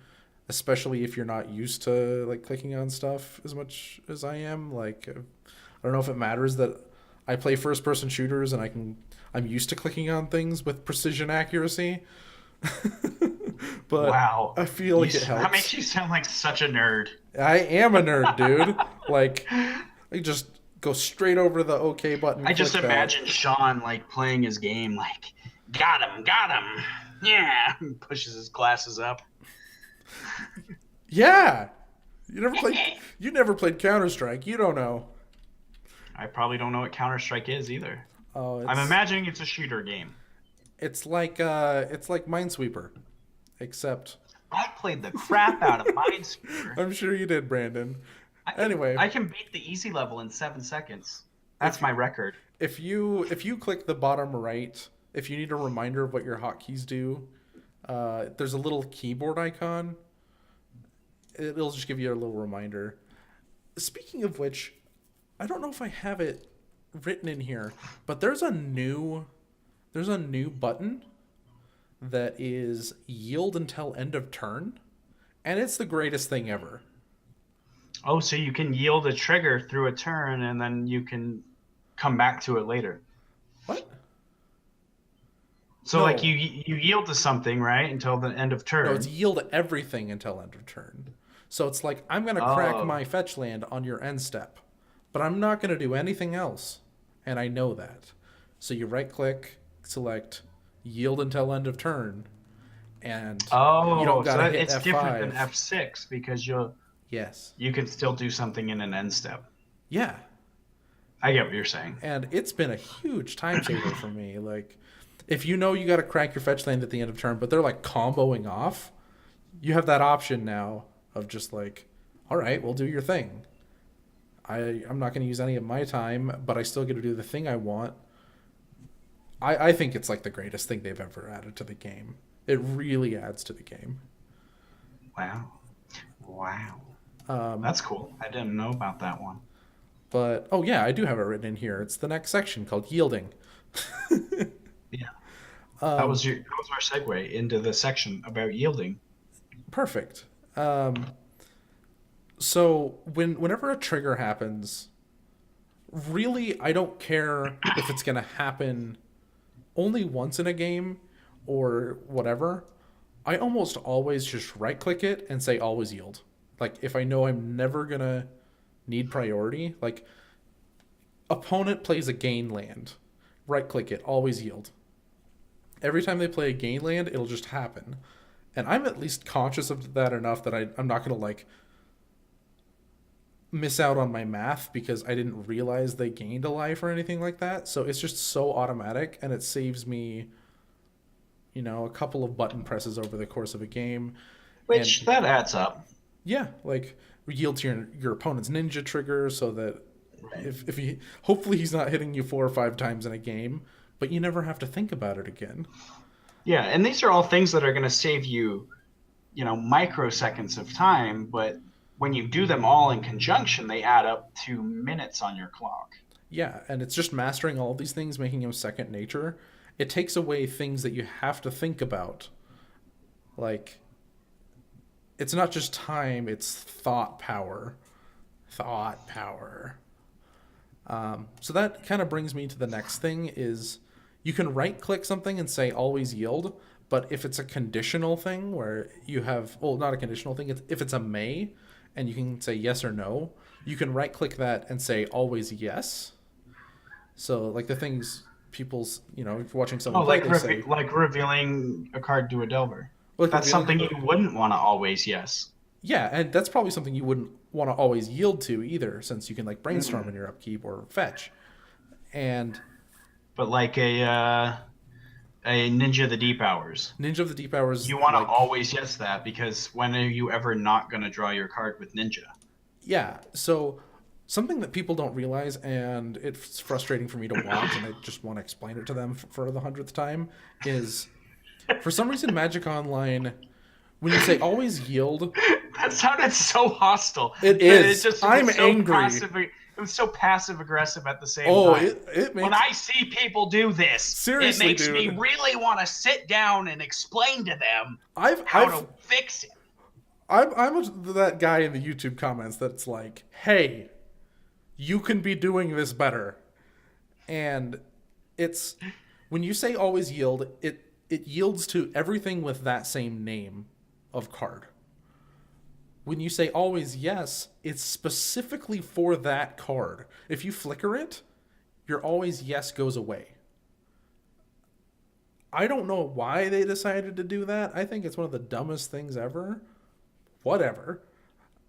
especially if you're not used to like clicking on stuff as much as I am. Like, I don't know if it matters that I play first-person shooters and I'm used to clicking on things with precision accuracy. But wow, I feel like it helps. That makes you sound like such a nerd. I am a nerd, dude. Like, I just go straight over the OK button. I just imagine Sean like playing his game, like, got him, yeah, pushes his glasses up. Yeah, you never played Counter-Strike. You don't know. I probably don't know what Counter-Strike is either. Oh, I'm imagining it's a shooter game. It's like Minesweeper, except I played the crap out of Minesweeper. I'm sure you did, Brandon. Anyway, I can beat the easy level in 7 seconds. That's my record. If you click the bottom right, if you need a reminder of what your hotkeys do, There's a little keyboard icon. It'll just give you a little reminder. Speaking of which, I don't know if I have it written in here, but there's a new button that is yield until end of turn, and it's the greatest thing ever. Oh, so you can yield a trigger through a turn, and then you can come back to it later. What? So, like, you yield to something, right, until the end of turn. No, it's yield everything until end of turn. So it's like, I'm going to crack my fetch land on your end step, but I'm not going to do anything else, and I know that. So you right-click, select yield until end of turn, and you don't got to hit it's F5. Different than F6 because you can still do something in an end step. Yeah. I get what you're saying. And it's been a huge time saver for me. Like, if you know you got to crack your fetch land at the end of turn, but they're like comboing off, you have that option now of just like, all right, we'll do your thing. I'm not going to use any of my time, but I still get to do the thing I want. I think it's like the greatest thing they've ever added to the game. It really adds to the game. Wow. That's cool. I didn't know about that one. But, oh yeah, I do have it written in here. It's the next section called yielding. Yeah. That was our segue into the section about yielding. Perfect. So whenever a trigger happens, really I don't care if it's going to happen only once in a game or whatever. I almost always just right-click it and say always yield. Like, if I know I'm never going to need priority, like, opponent plays a gain land, right-click it, always yield. Every time they play a gain land, it'll just happen. And I'm at least conscious of that enough that I'm not going to, like, miss out on my math because I didn't realize they gained a life or anything like that. So it's just so automatic, and it saves me, a couple of button presses over the course of a game. Which, that adds up. Yeah, like, yield to your opponent's ninja trigger so that if he, hopefully he's not hitting you 4 or 5 times in a game, but you never have to think about it again. Yeah, and these are all things that are going to save you, microseconds of time, but when you do them all in conjunction, they add up to minutes on your clock. Yeah, and it's just mastering all of these things, making them second nature. It takes away things that you have to think about. Like, it's not just time, it's thought power. So that kind of brings me to the next thing is you can right-click something and say always yield, but if it's a conditional thing where you have, not a conditional thing, if it's a may, and you can say yes or no, you can right-click that and say always yes. So, like, the things people's, if you're watching someone play, like revealing a card to a Delver. Like that's something you wouldn't want to always yes. Yeah, and that's probably something you wouldn't want to always yield to either, since you can, like, brainstorm in your upkeep or fetch. But like a Ninja of the Deep Hours. Ninja of the Deep Hours. You want to always yes that, because when are you ever not going to draw your card with Ninja? Yeah, so something that people don't realize, and it's frustrating for me to watch, and I just want to explain it to them for the 100th time, is for some reason Magic Online, when you say always yield... That sounded so hostile. It is. I'm angry. It was so passive-aggressive at the same time. When I see people do this, seriously, it makes me really want to sit down and explain to them how to fix it. I'm that guy in the YouTube comments that's like, hey, you can be doing this better. And it's, when you say always yield, it yields to everything with that same name of card. When you say always yes, it's specifically for that card. If you flicker it, your always yes goes away. I don't know why they decided to do that. I think it's one of the dumbest things ever. Whatever.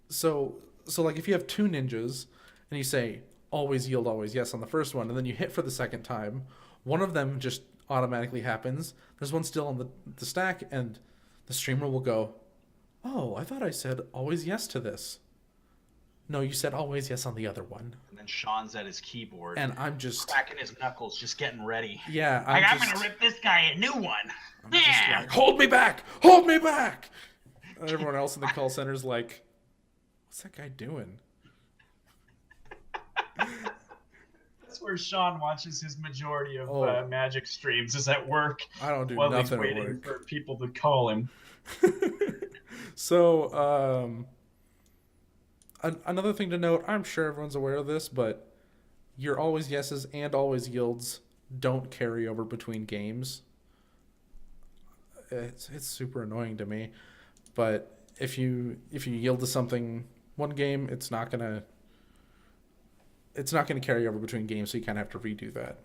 So like, if you have 2 ninjas and you say always yield, always yes on the first one, and then you hit for the second time, one of them just automatically happens. There's one still on the stack, and the streamer will go, oh, I thought I said always yes to this. No, you said always yes on the other one. And then Sean's at his keyboard. And I'm just cracking his knuckles, just getting ready. Yeah, I'm gonna rip this guy a new one. I'm just like, hold me back! Hold me back! And everyone else in the call center's like, what's that guy doing? That's where Sean watches his majority of Magic streams, is at work. I don't do while nothing he's at waiting work. for people to call him. So, another thing to note, I'm sure everyone's aware of this, but your always yeses and always yields don't carry over between games. It's super annoying to me, but if you yield to something one game, it's not gonna carry over between games, so you kind of have to redo that.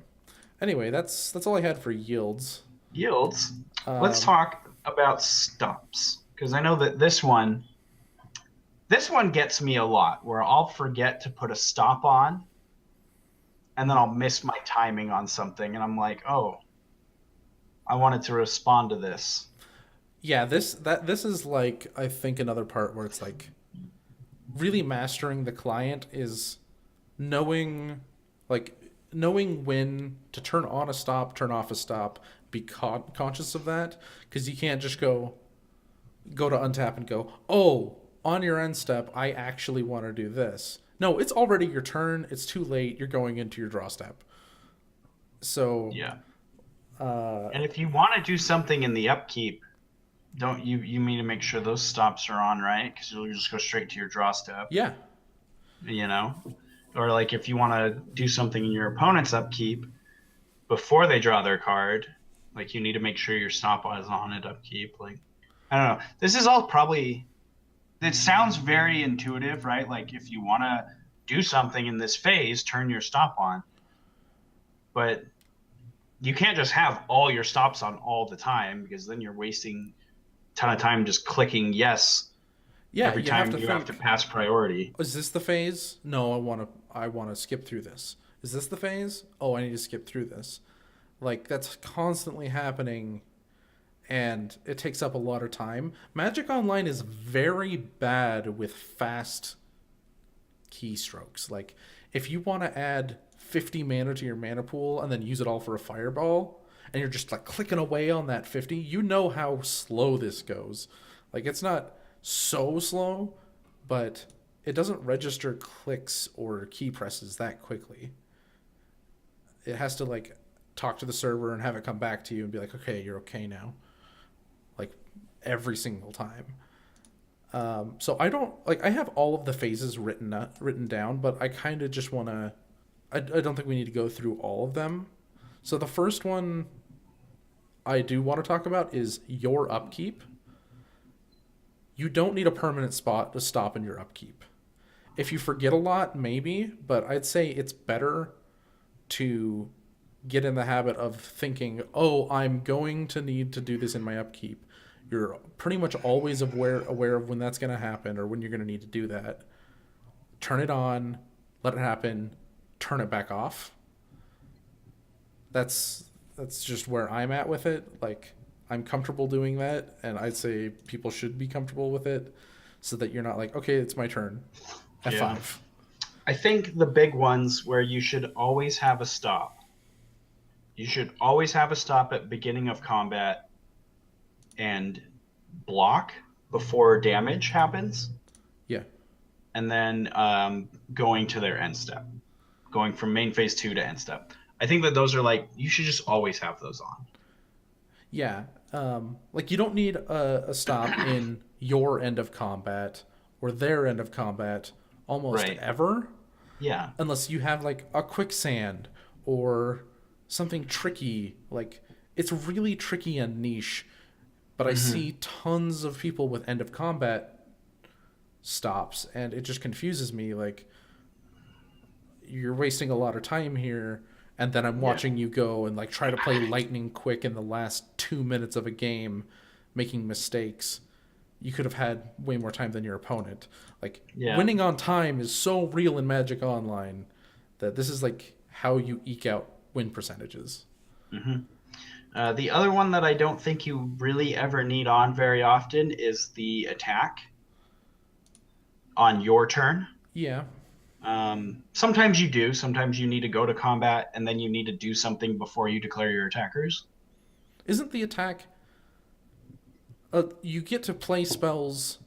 Anyway, that's all I had for yields. Yields. Let's talk about stops, because I know that this one gets me a lot, where I'll forget to put a stop on, and then I'll miss my timing on something, and I'm like, oh, I wanted to respond to this. Yeah, this is like, I think, another part where it's like really mastering the client is knowing when to turn on a stop, turn off a stop, be conscious of that, because you can't just go to untap and go, oh, on your end step, I actually want to do this. No, it's already your turn. It's too late. You're going into your draw step. So yeah. And if you want to do something in the upkeep, don't you mean to make sure those stops are on, right? Because you'll just go straight to your draw step. Yeah. You know? Or like if you want to do something in your opponent's upkeep before they draw their card, like you need to make sure your stop is on at upkeep. Like, I don't know. This is all probably... It sounds very intuitive, right? Like if you want to do something in this phase, turn your stop on. But you can't just have all your stops on all the time, because then you're wasting a ton of time just clicking yes every time you have to pass priority. Is this the phase? No, I want to skip through this. Is this the phase? Oh, I need to skip through this. Like, that's constantly happening, and it takes up a lot of time. Magic Online is very bad with fast keystrokes. Like, if you want to add 50 mana to your mana pool and then use it all for a fireball, and you're just like clicking away on that 50, you know how slow this goes. Like, it's not so slow, but it doesn't register clicks or key presses that quickly. It has to like talk to the server and have it come back to you and be like, okay, you're okay now. Like every single time. So I don't like, I have all of the phases written down, but I kind of just want to, I don't think we need to go through all of them. So the first one I do want to talk about is your upkeep. You don't need a permanent spot to stop in your upkeep. If you forget a lot, maybe, but I'd say it's better to get in the habit of thinking, oh, I'm going to need to do this in my upkeep. You're pretty much always aware of when that's going to happen or when you're going to need to do that. Turn it on, let it happen, turn it back off. That's just where I'm at with it. Like, I'm comfortable doing that, and I'd say people should be comfortable with it so that you're not like, okay, it's my turn. F5. Yeah. I think the big ones where you should always have a stop. You should always have a stop at beginning of combat and block before damage happens. Yeah. And then going to their end step. Going from main phase 2 to end step. I think that those are like, you should just always have those on. Yeah. Like, you don't need a stop in your end of combat or their end of combat almost ever. Yeah. Unless you have like a quicksand or something tricky. Like, it's really tricky and niche, but I see tons of people with end of combat stops, and it just confuses me. Like, you're wasting a lot of time here, and then I'm watching you go and like try to play lightning quick in the last 2 minutes of a game, making mistakes. You could have had way more time than your opponent. Like, winning on time is so real in Magic Online that this is like how you eke out win percentages. The other one that I don't think you really ever need on very often is the attack on your turn. Yeah. Sometimes you do. Sometimes you need to go to combat and then you need to do something before you declare your attackers. Isn't the attack... you get to play spells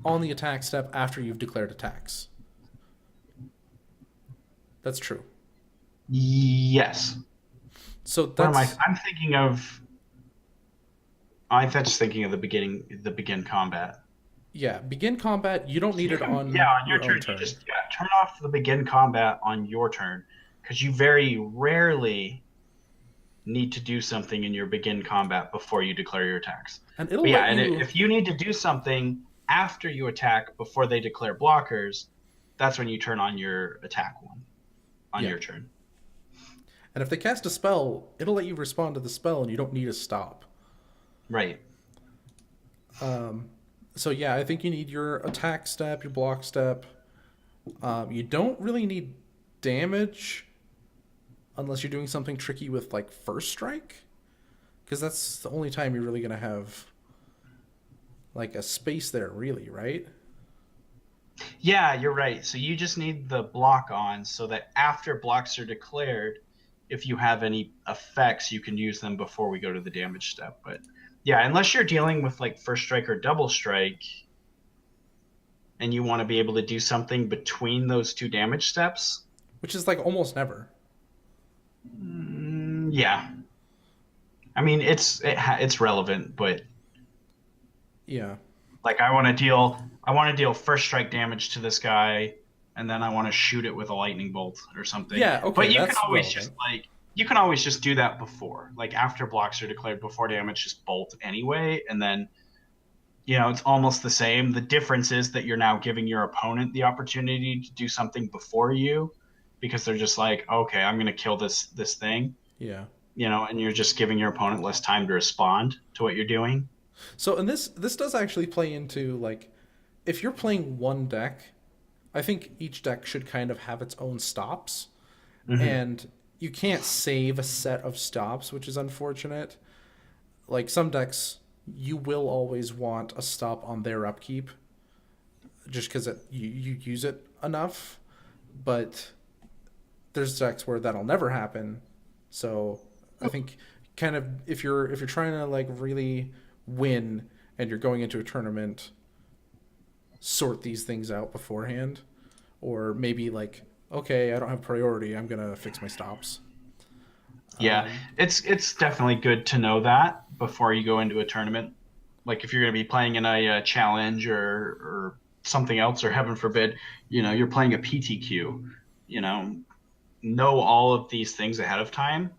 on the attack step after you've declared attacks. That's true. Yes. So What am I? that's... I'm thinking of. I'm just thinking of the begin combat. Yeah, begin combat, you don't need it on On your your own turn. You turn. just turn off the begin combat on your turn because you very rarely need to do something in your begin combat before you declare your attacks. And it'll But yeah, let and you... if you need to do something after you attack before they declare blockers, that's when you turn on your attack one on your turn. And if they cast a spell, it'll let you respond to the spell and you don't need a stop. Right. So yeah, I think you need your attack step, your block step. You don't really need damage unless you're doing something tricky with like first strike, because that's the only time you're really gonna have like a space there, really, right? Yeah, you're right. So you just need the block on so that after blocks are declared, if you have any effects, you can use them before we go to the damage step. But yeah, unless you're dealing with like first strike or double strike and you want to be able to do something between those two damage steps. Which is like almost never. Yeah. I mean, it's relevant, but Yeah. like I want to deal first strike damage to this guy, and then I want to shoot it with a lightning bolt or something. Yeah, okay, But you that's can always relevant. you can always just do that before, like after blocks are declared, before damage, just bolt anyway, and then it's almost the same. The difference is that you're now giving your opponent the opportunity to do something before you, because they're just like, okay, I'm going to kill this thing. Yeah. And you're just giving your opponent less time to respond to what you're doing. So, and this does actually play into like, if you're playing one deck, I think each deck should kind of have its own stops, and you can't save a set of stops, which is unfortunate. Like some decks, you will always want a stop on their upkeep, just because you use it enough. But there's decks where that'll never happen. So I think kind of if you're trying to like really win and you're going into a tournament, sort these things out beforehand, or maybe like, okay, I don't have priority, I'm gonna fix my stops. Yeah, it's definitely good to know that before you go into a tournament. Like if you're going to be playing in a challenge or something else, or heaven forbid, you're playing a PTQ. Know all of these things ahead of time,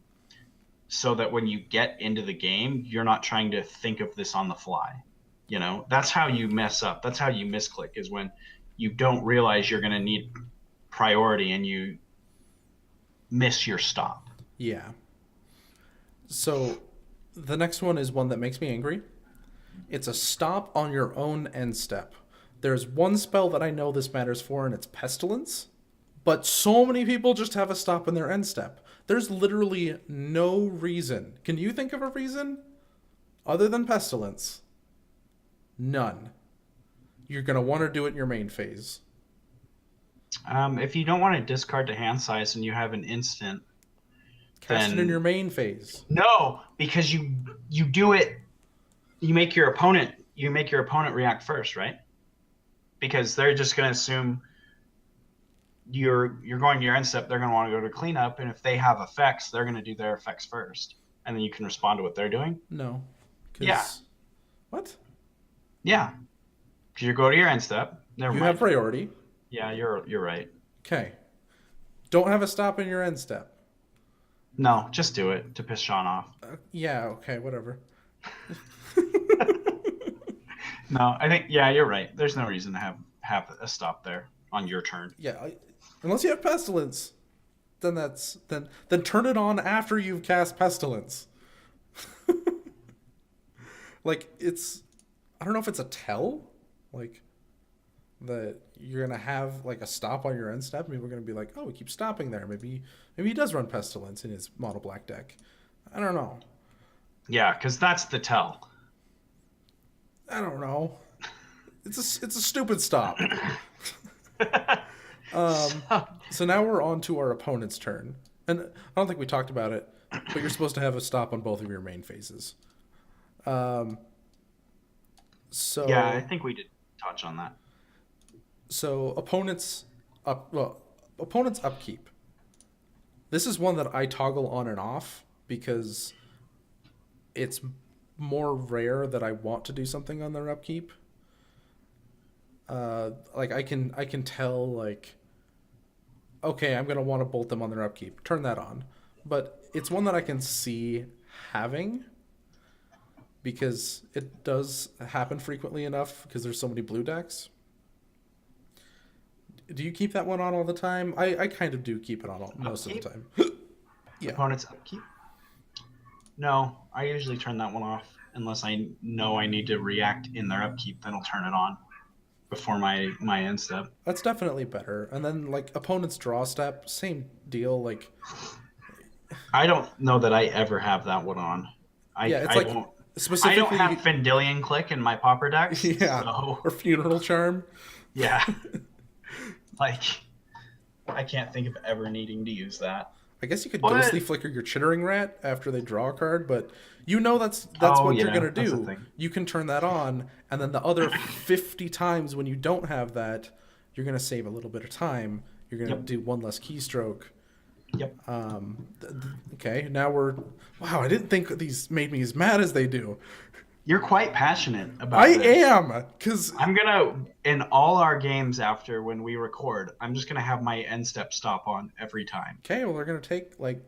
so that when you get into the game, you're not trying to think of this on the fly. That's how you mess up. That's how you misclick, is when you don't realize you're going to need priority and you miss your stop. Yeah. So the next one is one that makes me angry. It's a stop on your own end step. There's one spell that I know this matters for, and it's Pestilence. But so many people just have a stop in their end step. There's literally no reason. Can you think of a reason other than Pestilence? None. You're going to want to do it in your main phase. If you don't want to discard to hand size and you have an instant, Cast it in your main phase. No, because you do it. You make your opponent react first, right? Because they're just going to assume you're going to your end step. They're going to want to go to cleanup, and if they have effects, they're going to do their effects first, and then you can respond to what they're doing. No. Yeah. What? Yeah. Because you go to your end step. Never mind. You have priority. Yeah, you're right. Okay. Don't have a stop in your end step. No, just do it to piss Sean off. Yeah, okay, whatever. No, I think, yeah, you're right. There's no reason to have a stop there on your turn. Yeah, unless you have Pestilence, then then turn it on after you've cast Pestilence. Like, I don't know if it's a tell, like, that you're gonna have like a stop on your end step. Maybe we're gonna be like, oh, we keep stopping there. Maybe he does run Pestilence in his mono black deck. I don't know. Yeah, because that's the tell. I don't know. It's a stupid stop. So now we're on to our opponent's turn. And I don't think we talked about it, but you're supposed to have a stop on both of your main phases. So yeah, I think we did touch on that. So opponent's upkeep. This is one that I toggle on and off because it's more rare that I want to do something on their upkeep. Like I can tell, like, okay, I'm gonna want to bolt them on their upkeep. Turn that on, but it's one that I can see having because it does happen frequently enough because there's so many blue decks. Do you keep that one on all the time? I kind of do keep it on most of the time. Yeah. Opponent's upkeep? No, I usually turn that one off unless I know I need to react in their upkeep. Then I'll turn it on before my end step. That's definitely better. And then, like, opponent's draw step, same deal. Like, I don't know that I ever have that one on. I don't have Fendilian Click in my Pauper decks. Yeah, so. Or Funeral Charm. Yeah. Like, I can't think of ever needing to use that. I guess you could ghostly flicker your Chittering Rat after they draw a card, but you know that's what you're going to do. You can turn that on, and then the other 50 times when you don't have that, you're going to save a little bit of time. You're going to do one less keystroke. Yep. Okay, now wow, I didn't think these made me as mad as they do. You're quite passionate about this. I am, because I'm gonna, in all our games after when we record, I'm just gonna have my end step stop on every time. Okay, well, they're gonna take like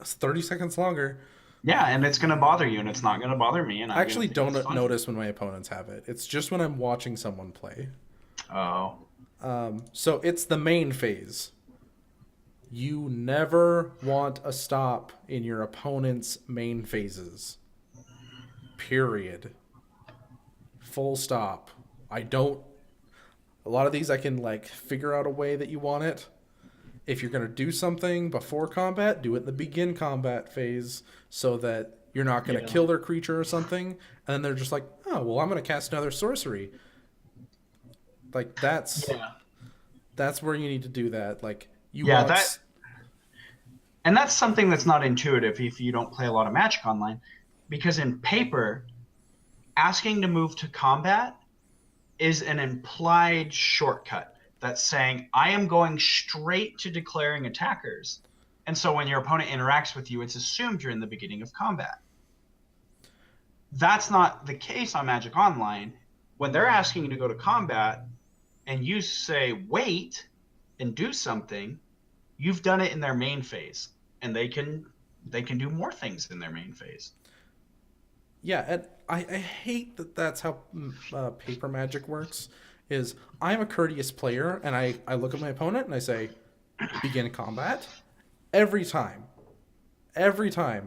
30 seconds longer. Yeah, and it's gonna bother you, and it's not gonna bother me. And I actually don't notice when my opponents have it. It's just when I'm watching someone play. Oh. So it's the main phase. You never want a stop in your opponent's main phases. Period. Full stop. A lot of these I can, like, figure out a way that you want it. If you're going to do something before combat, do it in the begin combat phase so that you're not going to kill their creature or something. And then they're just like, oh, well, I'm going to cast another sorcery. Like, that's where you need to do that. Like, and that's something that's not intuitive if you don't play a lot of Magic Online. Because in paper, asking to move to combat is an implied shortcut that's saying, I am going straight to declaring attackers. And so when your opponent interacts with you, it's assumed you're in the beginning of combat. That's not the case on Magic Online. When they're asking you to go to combat and you say, wait, and do something, you've done it in their main phase. And they can do more things in their main phase. Yeah, and I hate that that's how paper Magic works, is I'm a courteous player, and I look at my opponent and I say, begin combat. Every time.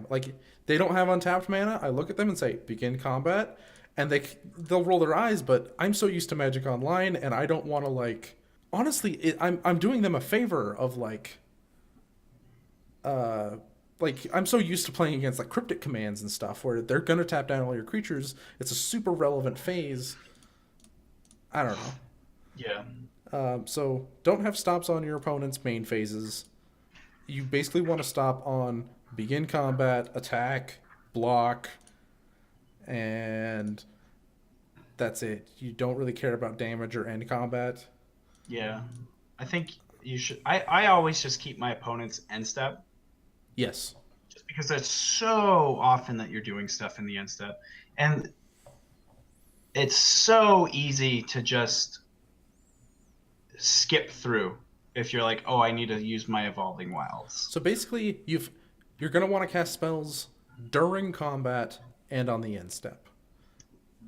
Like, they don't have untapped mana, I look at them and say, begin combat, and they'll roll their eyes, but I'm so used to Magic Online, and I don't want to, like... Honestly, I'm doing them a favor of, like, I'm so used to playing against, like, cryptic commands and stuff where they're going to tap down all your creatures. It's a super relevant phase. I don't know. Yeah. So don't have stops on your opponent's main phases. You basically want to stop on begin combat, attack, block, and that's it. You don't really care about damage or end combat. Yeah. I think you should... I always just keep my opponent's end step. Yes. Just because it's so often that you're doing stuff in the end step. And it's so easy to just skip through if you're like, oh, I need to use my Evolving Wilds. So basically, you're going to want to cast spells during combat and on the end step.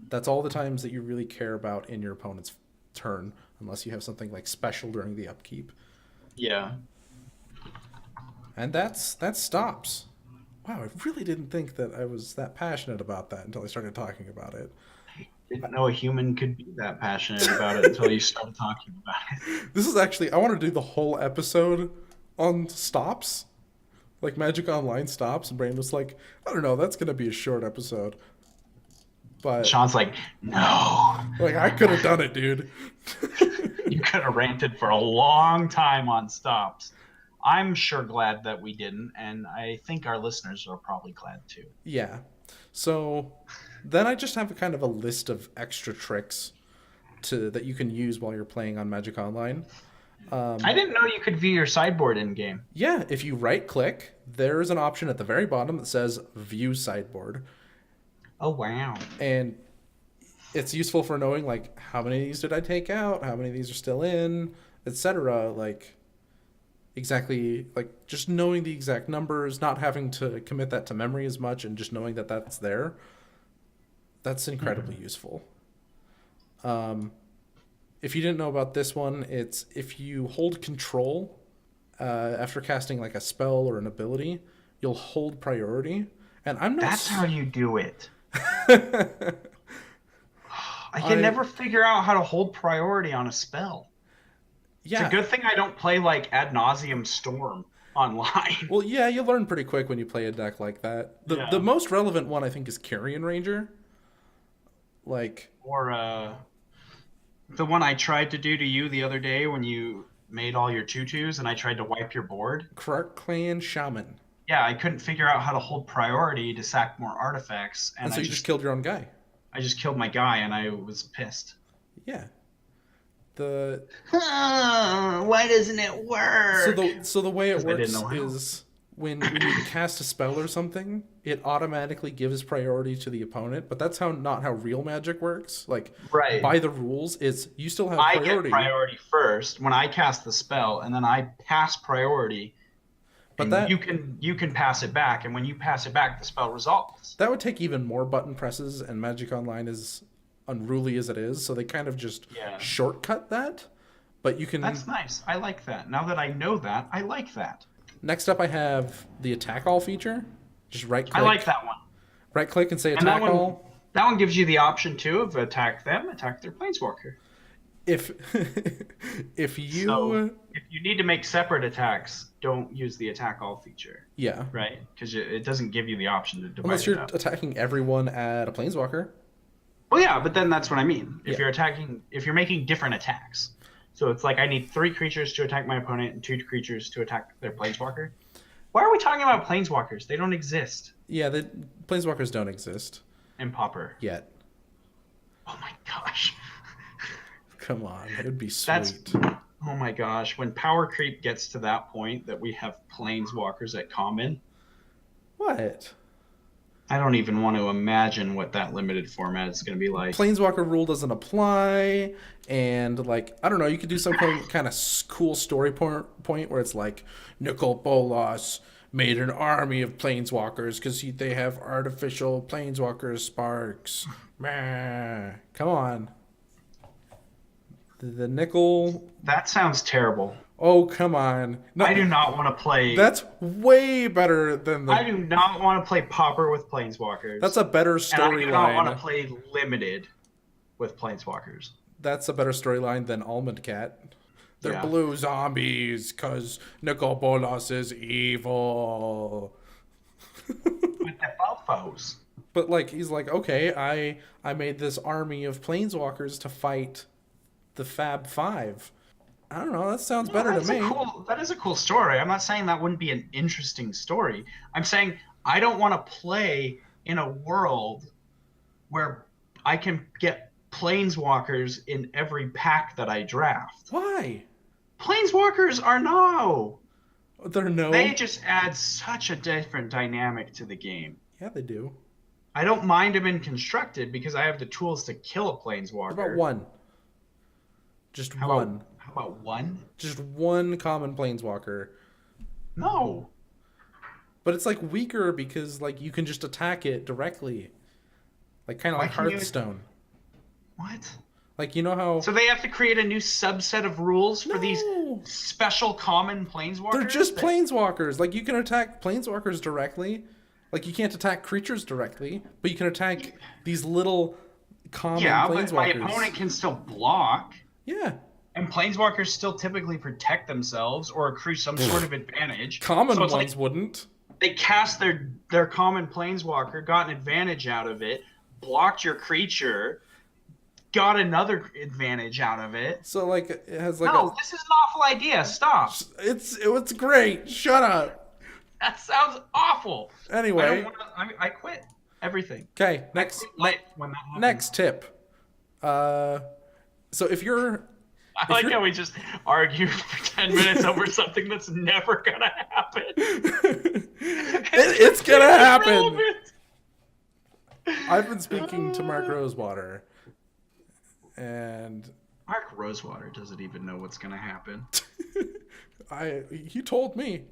That's all the times that you really care about in your opponent's turn, unless you have something like special during the upkeep. Yeah. And that stops. Wow, I really didn't think that I was that passionate about that until I started talking about it. I didn't know a human could be that passionate about it until you started talking about it. This is actually... I want to do the whole episode on stops. Like Magic Online stops. And Brandon was like, I don't know, that's going to be a short episode. But Sean's like, no. Like, I could have done it, dude. You could have ranted for a long time on stops. I'm sure glad that we didn't, and I think our listeners are probably glad too. Yeah. So then I just have a kind of a list of extra tricks that you can use while you're playing on Magic Online. I didn't know you could view your sideboard in game. Yeah, if you right click, there's an option at the very bottom that says View Sideboard. Oh wow. And it's useful for knowing like how many of these did I take out, how many of these are still in, etc. Like exactly, like just knowing the exact numbers, not having to commit that to memory as much, and just knowing that that's there. That's incredibly useful. If you didn't know about this one, it's if you hold control after casting like a spell or an ability, you'll hold priority. And I'm not. That's how you do it. I can never figure out how to hold priority on a spell. Yeah. It's a good thing I don't play like Ad Nauseam Storm online. Well, yeah, you learn pretty quick when you play a deck like that. The most relevant one I think is Carrion Ranger. Like, or the one I tried to do to you the other day when you made all your tutus and I tried to wipe your board. Krark Clan Shaman. Yeah, I couldn't figure out how to hold priority to sack more artifacts, and so you just killed your own guy. I just killed my guy, and I was pissed. Yeah. Why doesn't it work? So the way it works is when you cast a spell or something, it automatically gives priority to the opponent. But that's not how real Magic works. Like, right. By the rules, it's you still have priority. I get priority first when I cast the spell, and then I pass priority. But that you can pass it back, and when you pass it back, the spell resolves. That would take even more button presses, and Magic Online is unruly as it is, so they kind of just shortcut that. But you can. That's nice. I like that. Now that I know that, I like that. Next up, I have the Attack All feature. Just right click. I like that one. Right click and say Attack All. That one gives you the option too of attack them, attack their Planeswalker. If you need to make separate attacks, don't use the Attack All feature. Yeah. Right? Because it doesn't give you the option to divide unless you're it up. attacking everyone at a Planeswalker. Well, yeah, but then that's what I mean. If you're making different attacks. So it's like I need 3 creatures to attack my opponent and 2 creatures to attack their Planeswalker. Why are we talking about Planeswalkers? They don't exist. Yeah, the Planeswalkers don't exist. In Pauper. Yet. Oh my gosh. Come on, it would be sweet. Oh my gosh, when power creep gets to that point that we have Planeswalkers at common. What? I don't even want to imagine what that limited format is going to be like. Planeswalker rule doesn't apply, and like I don't know, you could do some kind of cool story point where it's like Nicol Bolas made an army of Planeswalkers because they have artificial Planeswalker sparks. Come on. The Nickel. That sounds terrible. Oh, come on. No, I do not want to play. That's way better than the. I do not want to play Pauper with Planeswalkers. That's a better storyline. I do not want to play Limited with Planeswalkers. That's a better storyline than Almond Cat. They're blue zombies because Nicol Bolas is evil. With the Fofos. But like he's like, okay, I made this army of Planeswalkers to fight the Fab Five. I don't know. That sounds better to me. That is a cool story. I'm not saying that wouldn't be an interesting story. I'm saying I don't want to play in a world where I can get Planeswalkers in every pack that I draft. Why? Planeswalkers are no. They're no. They just add such a different dynamic to the game. Yeah, they do. I don't mind them in constructed because I have the tools to kill a Planeswalker. How about one? Just one. How about one? Just one common Planeswalker. No. But it's like weaker because like you can just attack it directly. Like kind of like Hearthstone. What? Like you know how So they have to create a new subset of rules for these special common Planeswalkers? They're just Planeswalkers. Like you can attack Planeswalkers directly. Like you can't attack creatures directly, but you can attack these little common Planeswalkers. But my opponent can still block. Yeah. And Planeswalkers still typically protect themselves or accrue some sort of advantage. Common ones wouldn't. They cast their common Planeswalker, got an advantage out of it, blocked your creature, got another advantage out of it. So like it has like No, this is an awful idea. Stop. it's great. Shut up. That sounds awful. Anyway, I quit everything. okay, next Life when that happens. next tip. So if you're I like how we just argued for 10 minutes over something that's never gonna happen. it's gonna happen. Irrelevant. I've been speaking to Mark Rosewater, and Mark Rosewater doesn't even know what's gonna happen. He told me.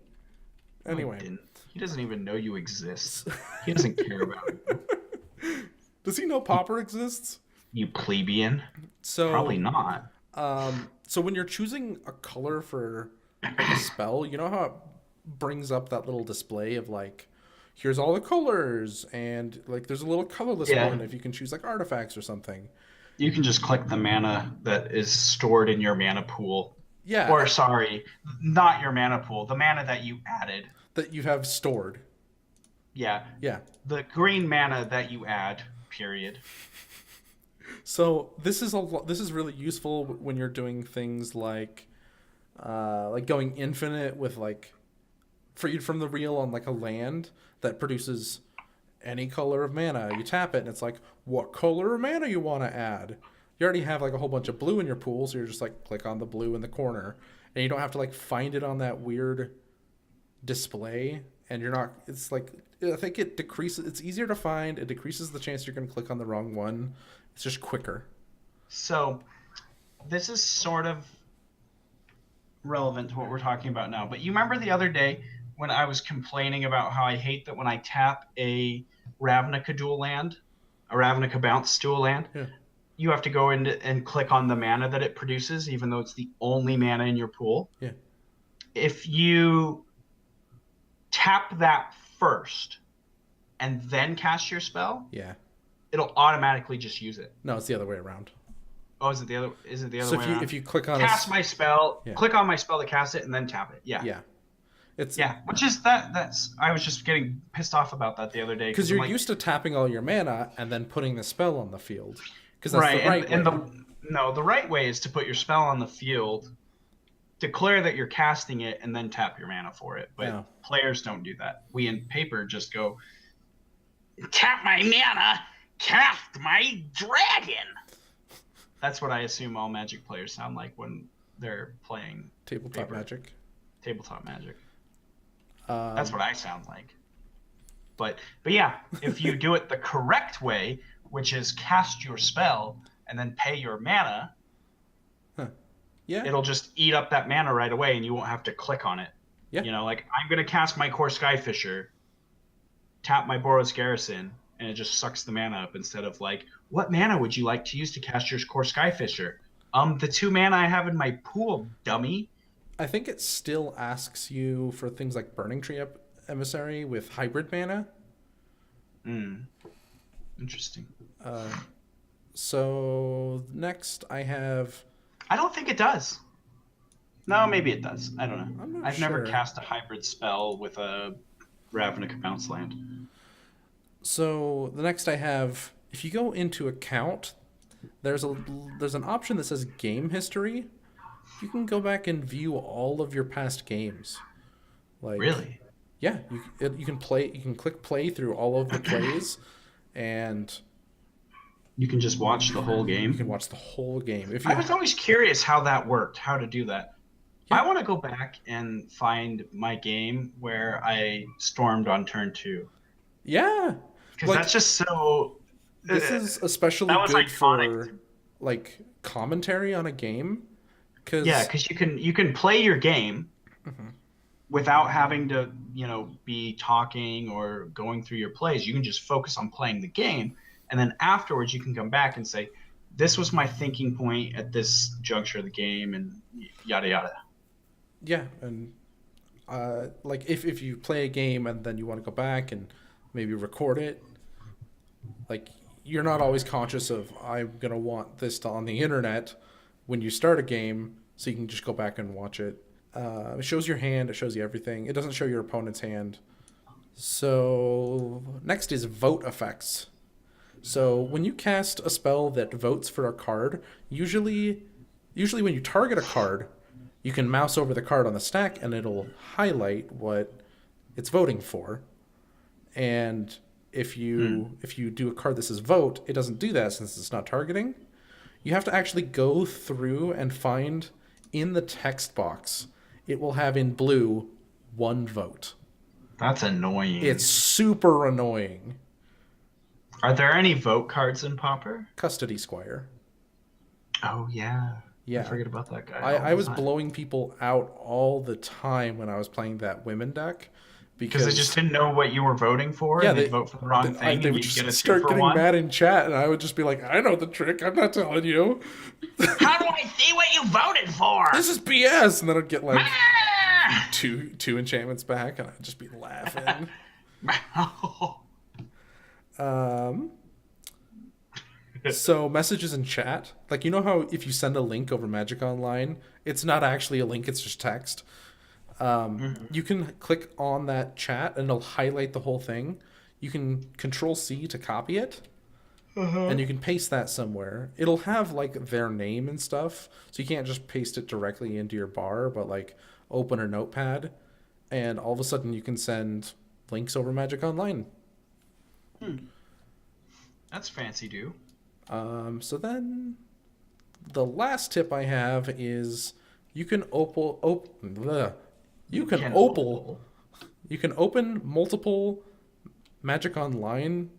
Anyway, he doesn't even know you exist. He doesn't care about it. Does he know Popper exists? You plebeian. So probably not. So when you're choosing a color for a spell, you know how it brings up that little display of like, here's all the colors, and like there's a little colorless one if you can choose like artifacts or something. You can just click the mana that is stored in your mana pool. Yeah. Or sorry, not your mana pool, the mana that you added. That you have stored. Yeah. Yeah. The green mana that you add, period. So this is really useful when you're doing things like going infinite with like freed from the real on like a land that produces any color of mana. You tap it and it's like, what color of mana you want to add? You already have like a whole bunch of blue in your pool, so you're just like click on the blue in the corner, and you don't have to like find it on that weird display. And you're not. It's like I think it decreases. It's easier to find. It decreases the chance you're going to click on the wrong one. It's just quicker. So, this is sort of relevant to what we're talking about now. But you remember the other day when I was complaining about how I hate that when I tap a Ravnica dual land, a Ravnica bounce dual land, you have to go in and click on the mana that it produces, even though it's the only mana in your pool. Yeah. If you tap that first and then cast your spell, it'll automatically just use it. No, it's the other way around. Oh, is it the other way around? So if you click on cast my spell, click on my spell to cast it, and then tap it. Yeah. Which is that's I was just getting pissed off about that the other day because you're used to tapping all your mana and then putting the spell on the field. Because that's the right way. The right way is to put your spell on the field, declare that you're casting it, and then tap your mana for it. But players don't do that. We in paper just go tap my mana, cast my dragon. That's what I assume all Magic players sound like when they're playing Tabletop Magic. Tabletop Magic. That's what I sound like. But yeah, if you do it the correct way, which is cast your spell and then pay your mana, it'll just eat up that mana right away, and you won't have to click on it. Yeah. You know, like I'm gonna cast my Core Skyfisher, tap my Boros Garrison, and it just sucks the mana up instead of like, what mana would you like to use to cast your Core Skyfisher? The 2 mana I have in my pool, dummy. I think it still asks you for things like Burning Tree Emissary with hybrid mana. Interesting. So next I have... I don't think it does. No, maybe it does. I don't know. I've never cast a hybrid spell with a Ravnica bounce land. So the next I have, if you go into account, there's an option that says game history. You can go back and view all of your past games. Like, really? Yeah, you can play. You can click play through all of the plays, and you can just watch the whole game. You can watch the whole game. I was always curious how that worked, how to do that. Yeah. I want to go back and find my game where I stormed on turn 2. Yeah, because that's just so. This is especially good for like commentary on a game. Because you can play your game without having to be talking or going through your plays. You can just focus on playing the game, and then afterwards you can come back and say, "This was my thinking point at this juncture of the game," and yada yada. Yeah, and like if you play a game and then you want to go back and maybe record it, like you're not always conscious of I'm gonna want this on the internet when you start a game, so you can just go back and watch it. It shows your hand, it shows you everything. It doesn't show your opponent's hand. So next is vote effects. So when you cast a spell that votes for a card, usually when you target a card, you can mouse over the card on the stack and it'll highlight what it's voting for. And if you do a card that says vote, it doesn't do that since it's not targeting. You have to actually go through and find in the text box, it will have in blue 1 vote. That's annoying. It's super annoying. Are there any vote cards in Pauper? Custody Squire. Oh, yeah. Yeah. I forget about that guy. I was blowing people out all the time when I was playing that women deck. Because they just didn't know what you were voting for, and they'd vote for the wrong thing, they and would you'd just get a start 2 for getting 1. mad in chat, and I would just be like, I know the trick, I'm not telling you. How do I see what you voted for? This is BS! And then I'd get like two enchantments back, and I'd just be laughing. So messages in chat, like, you know how if you send a link over Magic Online, it's not actually a link, it's just text. You can click on that chat and it'll highlight the whole thing. You can Control-C to copy it, and you can paste that somewhere. It'll have like their name and stuff, so you can't just paste it directly into your bar, but like open a notepad, and all of a sudden you can send links over Magic Online. That's fancy, dude. So then the last tip I have is you can open multiple Magic Online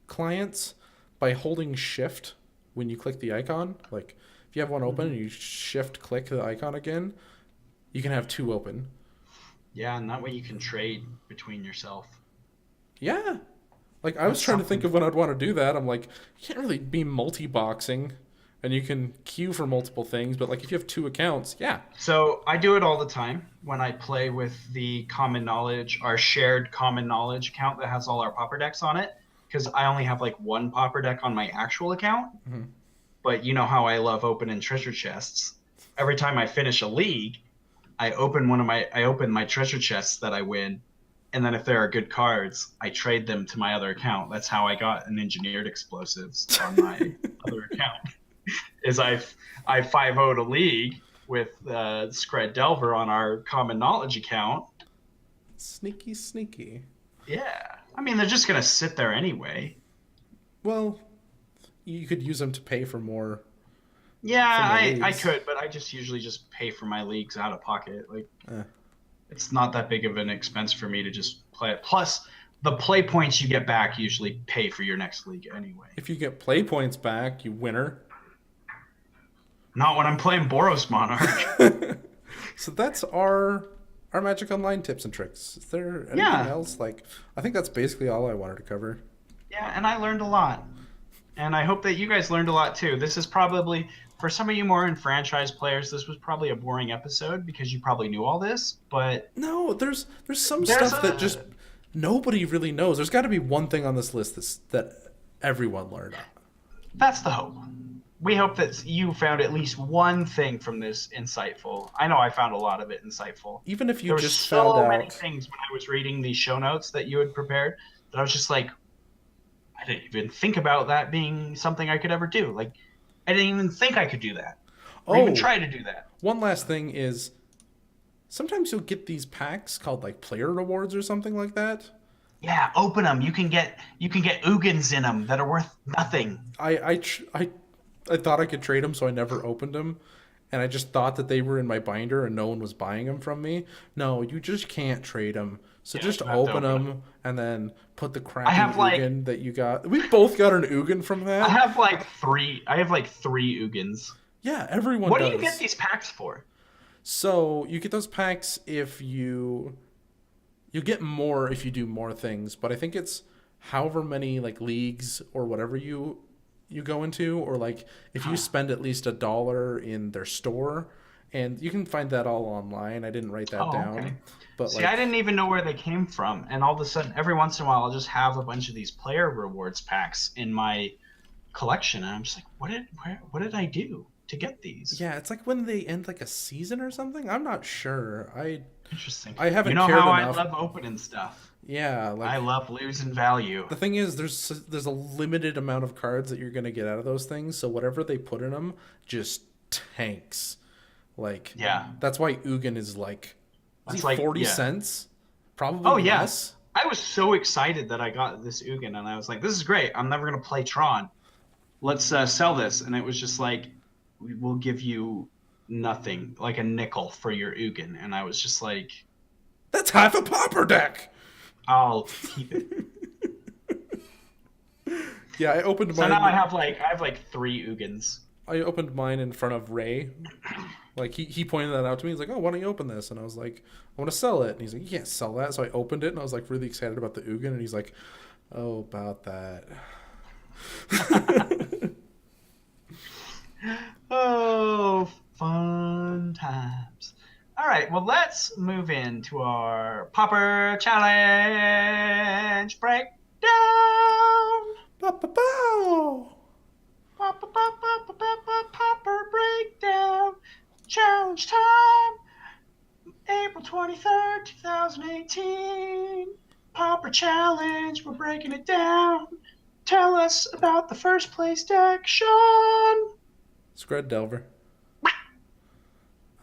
clients by holding Shift when you click the icon. Like, if you have one open and you Shift click the icon again, you can have 2 open. Yeah, and that way you can trade between yourself. Yeah. Like, I was trying to think of when I'd want to do that. I'm like, you can't really be multi-boxing, and you can queue for multiple things, but like if you have 2 accounts, yeah. So I do it all the time when I play with the common knowledge, our shared common knowledge account that has all our Pauper decks on it, because I only have like 1 Pauper deck on my actual account. But you know how I love opening treasure chests. Every time I finish a league, I open my treasure chests that I win, and then if there are good cards, I trade them to my other account. That's how I got an engineered explosives on my other account. Is I 5-0'd a league with Scred Delver on our common knowledge account. Sneaky. Yeah. I mean, they're just going to sit there anyway. Well, you could use them to pay for more. Yeah, I could, but I just usually just pay for my leagues out of pocket. Like, it's not that big of an expense for me to just play it. Plus, the play points you get back usually pay for your next league anyway. If you get play points back, you winner. Not when I'm playing Boros Monarch. So that's our Magic Online tips and tricks. Is there anything else? Like, I think that's basically all I wanted to cover. Yeah, and I learned a lot. And I hope that you guys learned a lot too. This is probably, for some of you more enfranchised players, this was probably a boring episode because you probably knew all this, but... No, there's some stuff that just nobody really knows. There's got to be one thing on this list that everyone learned. That's the hope. We hope that you found at least one thing from this insightful. I know I found a lot of it insightful. Even if you there just found out... There were so many things when I was reading the show notes that you had prepared that I was just like, I didn't even think about that being something I could ever do. Like, I didn't even think I could do that. Or even try to do that. One last thing is, sometimes you'll get these packs called like player rewards or something like that. Yeah, open them. You can get Ugins in them that are worth nothing. I thought I could trade them, so I never opened them. And I just thought that they were in my binder and no one was buying them from me. No, you just can't trade them. So just open them and then put the crappy Ugin that you got. We both got an Ugin from that. I have like 3 Ugins. Yeah, everyone does. What do you get these packs for? So you get those packs if you get more if you do more things, but I think it's however many like leagues or whatever you go into, or like if you spend at least $1 in their store, and you can find that all online. I didn't write that down. Okay. But see, I didn't even know where they came from, and all of a sudden, every once in a while, I'll just have a bunch of these player rewards packs in my collection, and I'm just like, what did I do to get these? Yeah, it's like when they end like a season or something. I'm not sure. Interesting. I haven't. You know cared how enough. I love opening stuff. Yeah, like I love losing value. the thing is, there's a limited amount of cards that you're gonna get out of those things. So whatever they put in them just tanks. Like Yeah. that's why Ugin is like, is he That's like 40 yeah. cents? Probably Oh yeah. less. I was so excited that I got this Ugin, and I was like, "This is great. I'm never gonna play Tron. Let's sell this." And it was just like, "We will give you nothing, like a nickel for your Ugin." And I was just like, That's half a pauper deck. "I'll keep it." Yeah, I opened So mine. now I have like 3 Ugins. I opened mine in front of Ray. Like he pointed that out to me. He's like, "Oh, why don't you open this?" And I was like, "I want to sell it." And he's like, "You can't sell that." So I opened it, and I was like really excited about the Ugin. And he's like, "Oh, about that." Oh, fun times. All right, well, let's move into our Popper Challenge breakdown. Ba-ba-bow! Popper breakdown. Challenge time. April 23rd, 2018. Popper Challenge. We're breaking it down. Tell us about the first place deck, Sean. Scred Delver.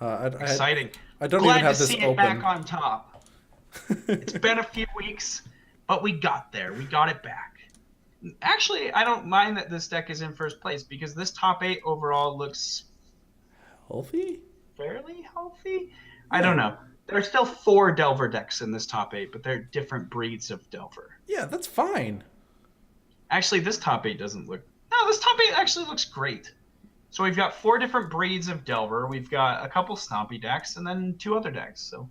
Exciting. I don't Glad even have to this see it open. back on top. It's been a few weeks, but we got there. We got it back. Actually, I don't mind that this deck is in first place because this top 8 overall looks Healthy? fairly healthy. I don't know. There are still 4 Delver decks in this top 8, but they're different breeds of Delver. Yeah, that's fine. Actually, this top 8 doesn't look... No, this top 8 actually looks great. So we've got 4 different breeds of Delver. We've got a couple Stompy decks and then 2 other decks. So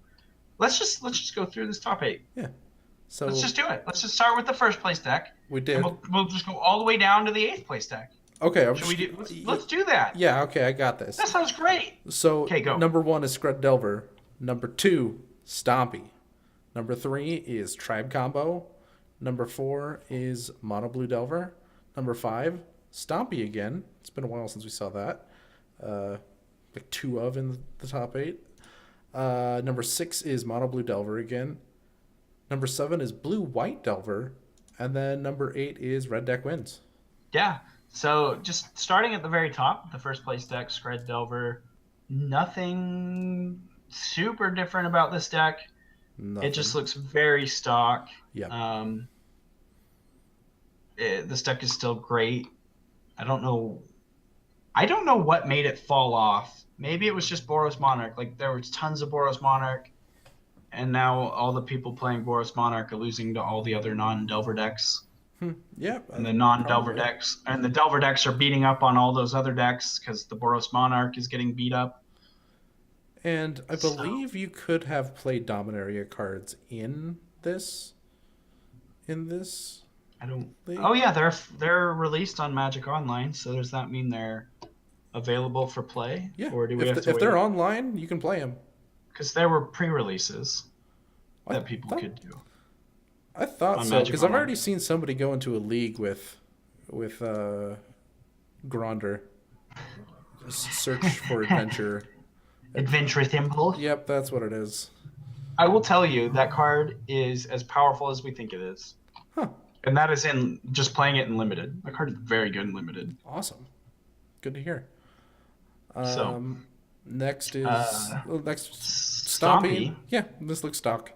let's just go through this top 8. Yeah. So Let's just do it. Let's just start with the first place deck. we did. And we'll just go all the way down to the 8th place deck. Okay. Let's do that. Yeah. Okay. I got this. That sounds great. So Okay, go. number 1 is Scred Delver. Number 2, Stompy. Number 3 is Tribe Combo. Number 4 is Mono Blue Delver. Number 5, Stompy again. It's been a while since we saw that. Like 2 of in the top 8. Number 6 is Mono Blue Delver again. Number 7 is Blue White Delver. And then number 8 is Red Deck Wins. Yeah. So just starting at the very top, the first place deck, Scred Delver. Nothing super different about this deck. Nothing. It just looks very stock. Yeah. This deck is still great. I don't know what made it fall off. Maybe it was just Boros Monarch. Like there was tons of Boros Monarch, and now all the people playing Boros Monarch are losing to all the other non-Delver decks. Yeah. And the non-Delver decks, and the Delver decks are beating up on all those other decks because the Boros Monarch is getting beat up. And I believe you could have played Dominaria cards in this. I don't. league. Oh yeah, they're released on Magic Online. So does that mean they're available for play? Yeah. Or do we have to if wait? they're online, you can play them. Because there were pre-releases that people could do. I thought On so Magic because I've Online. already seen somebody go into a league with Gronder. Search for adventure. Adventurous Impulse. Yep, that's what it is. I will tell you that card is as powerful as we think it is. Huh. And that is in just playing it in limited. The card is very good in limited. Awesome. Good to hear. So, next is next Stompy. Yeah, this looks stock.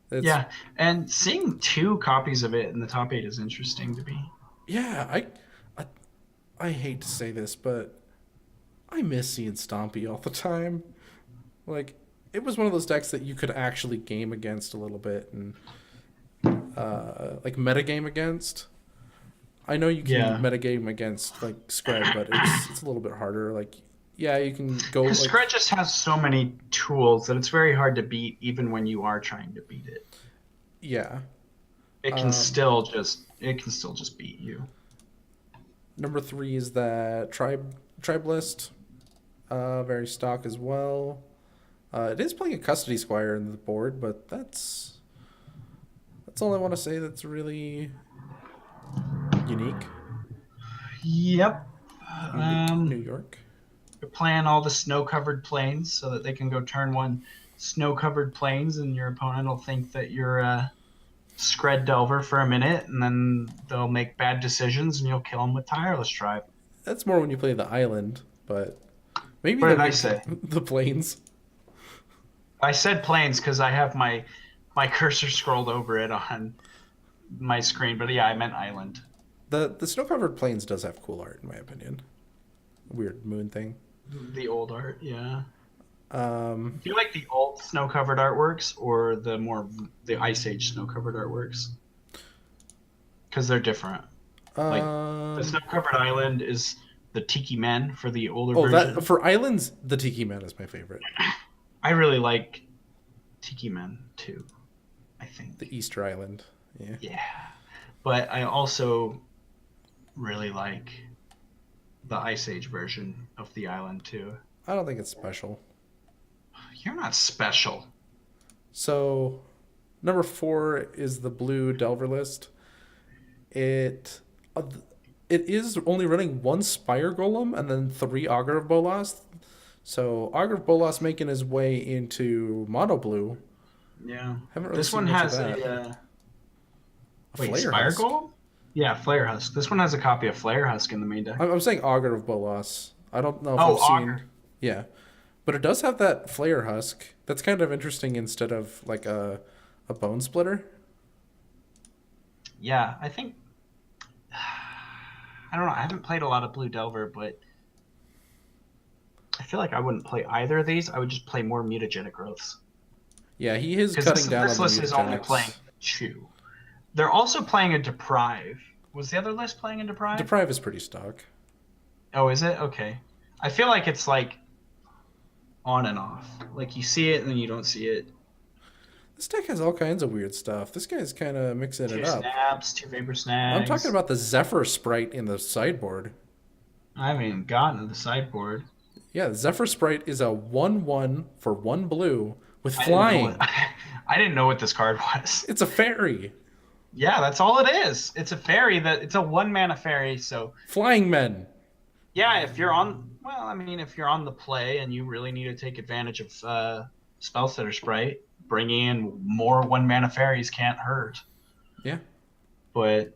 Yeah, and seeing 2 copies of it in the top 8 is interesting to me. Yeah, I hate to say this, but I miss seeing Stompy all the time. Like, it was one of those decks that you could actually game against a little bit and like metagame against. I know you can metagame against like Scred, but it's a little bit harder. Like, yeah, you can go. Because Like, Scred just has so many tools that it's very hard to beat, even when you are trying to beat it. yeah. It can still just beat you. Number 3 is that tribe list. Very stock as well. It is playing a Custody Squire in the board, but that's all I want to say that's really unique. Yep. New York. You're playing all the snow-covered plains so that they can go turn 1 snow-covered plains, and your opponent will think that you're Scred Delver for a minute, and then they'll make bad decisions, and you'll kill them with Tireless Drive. That's more when you play the island, but maybe What did I say? The plains. I said plains because I have my cursor scrolled over it on my screen, but yeah, I meant island. The snow-covered plains does have cool art, in my opinion. Weird moon thing. The old art, yeah. Do you like the old snow-covered artworks or the Ice Age snow-covered artworks? Because they're different. Like the snow-covered island is the Tiki Men for the older version. For islands, the Tiki Men is my favorite. I really like Tiki Men too. I think the Easter Island. Yeah. Yeah, but I also really like the Ice Age version of the island too. I don't think it's special. You're not special. So, number 4 is the blue Delver list. It is only running 1 Spire Golem and then 3 Augur of Bolas. So Augur of Bolas making his way into mono blue. Yeah. Haven't really this seen one much has of that. a Flare Spire Husk. Golem? Yeah, Flare Husk. This one has a copy of Flare Husk in the main deck. I'm saying Augur of Bolas. I don't know if I've seen. Yeah, but it does have that Flare Husk. That's kind of interesting instead of like a Bone Splitter. Yeah, I think. I don't know. I haven't played a lot of Blue Delver, but I feel like I wouldn't play either of these. I would just play more mutagenic growths. Yeah, he is cutting down on the This list is only mutagenics. playing 2. They're also playing a Deprive. Was the other list playing a Deprive? Deprive is pretty stock. Oh, is it? Okay. I feel like it's like on and off. Like you see it and then you don't see it. This deck has all kinds of weird stuff. This guy's kind of mixing it up. 2 snaps, 2 vapor snags. I'm talking about the Zephyr Sprite in the sideboard. I haven't even gotten to the sideboard. Yeah, the Zephyr Sprite is a 1/1 for 1 blue with flying. I didn't know what this card was. It's a fairy. Yeah, that's all it is. It's a fairy it's a 1-mana fairy, so Flying men. yeah, if you're on the play and you really need to take advantage of Spellsetter Sprite, bringing in more 1-mana fairies can't hurt. Yeah. But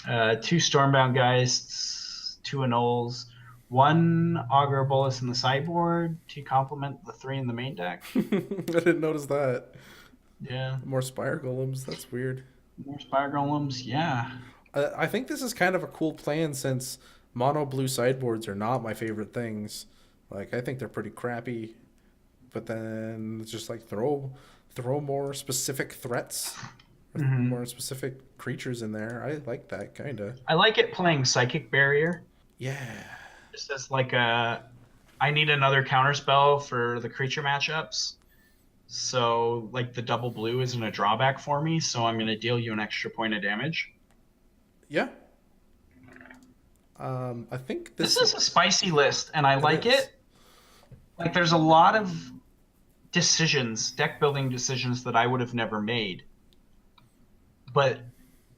2 Stormbound Geists, 2 Annuls, 1 Augur Bolus in the sideboard to complement the 3 in the main deck. I didn't notice that. Yeah. More Spire Golems. That's weird. More Spire Golems, yeah. I think this is kind of a cool plan since mono blue sideboards are not my favorite things. Like, I think they're pretty crappy. But then it's just like throw more specific threats, more specific creatures in there. I like that kind of. I like it playing Psychic Barrier. Yeah. Just as like I need another counterspell for the creature matchups. So like the double blue isn't a drawback for me, so I'm going to deal you an extra point of damage. Yeah. I think this is a spicy list, and I like it. Like there's a lot of deck building decisions that I would have never made. But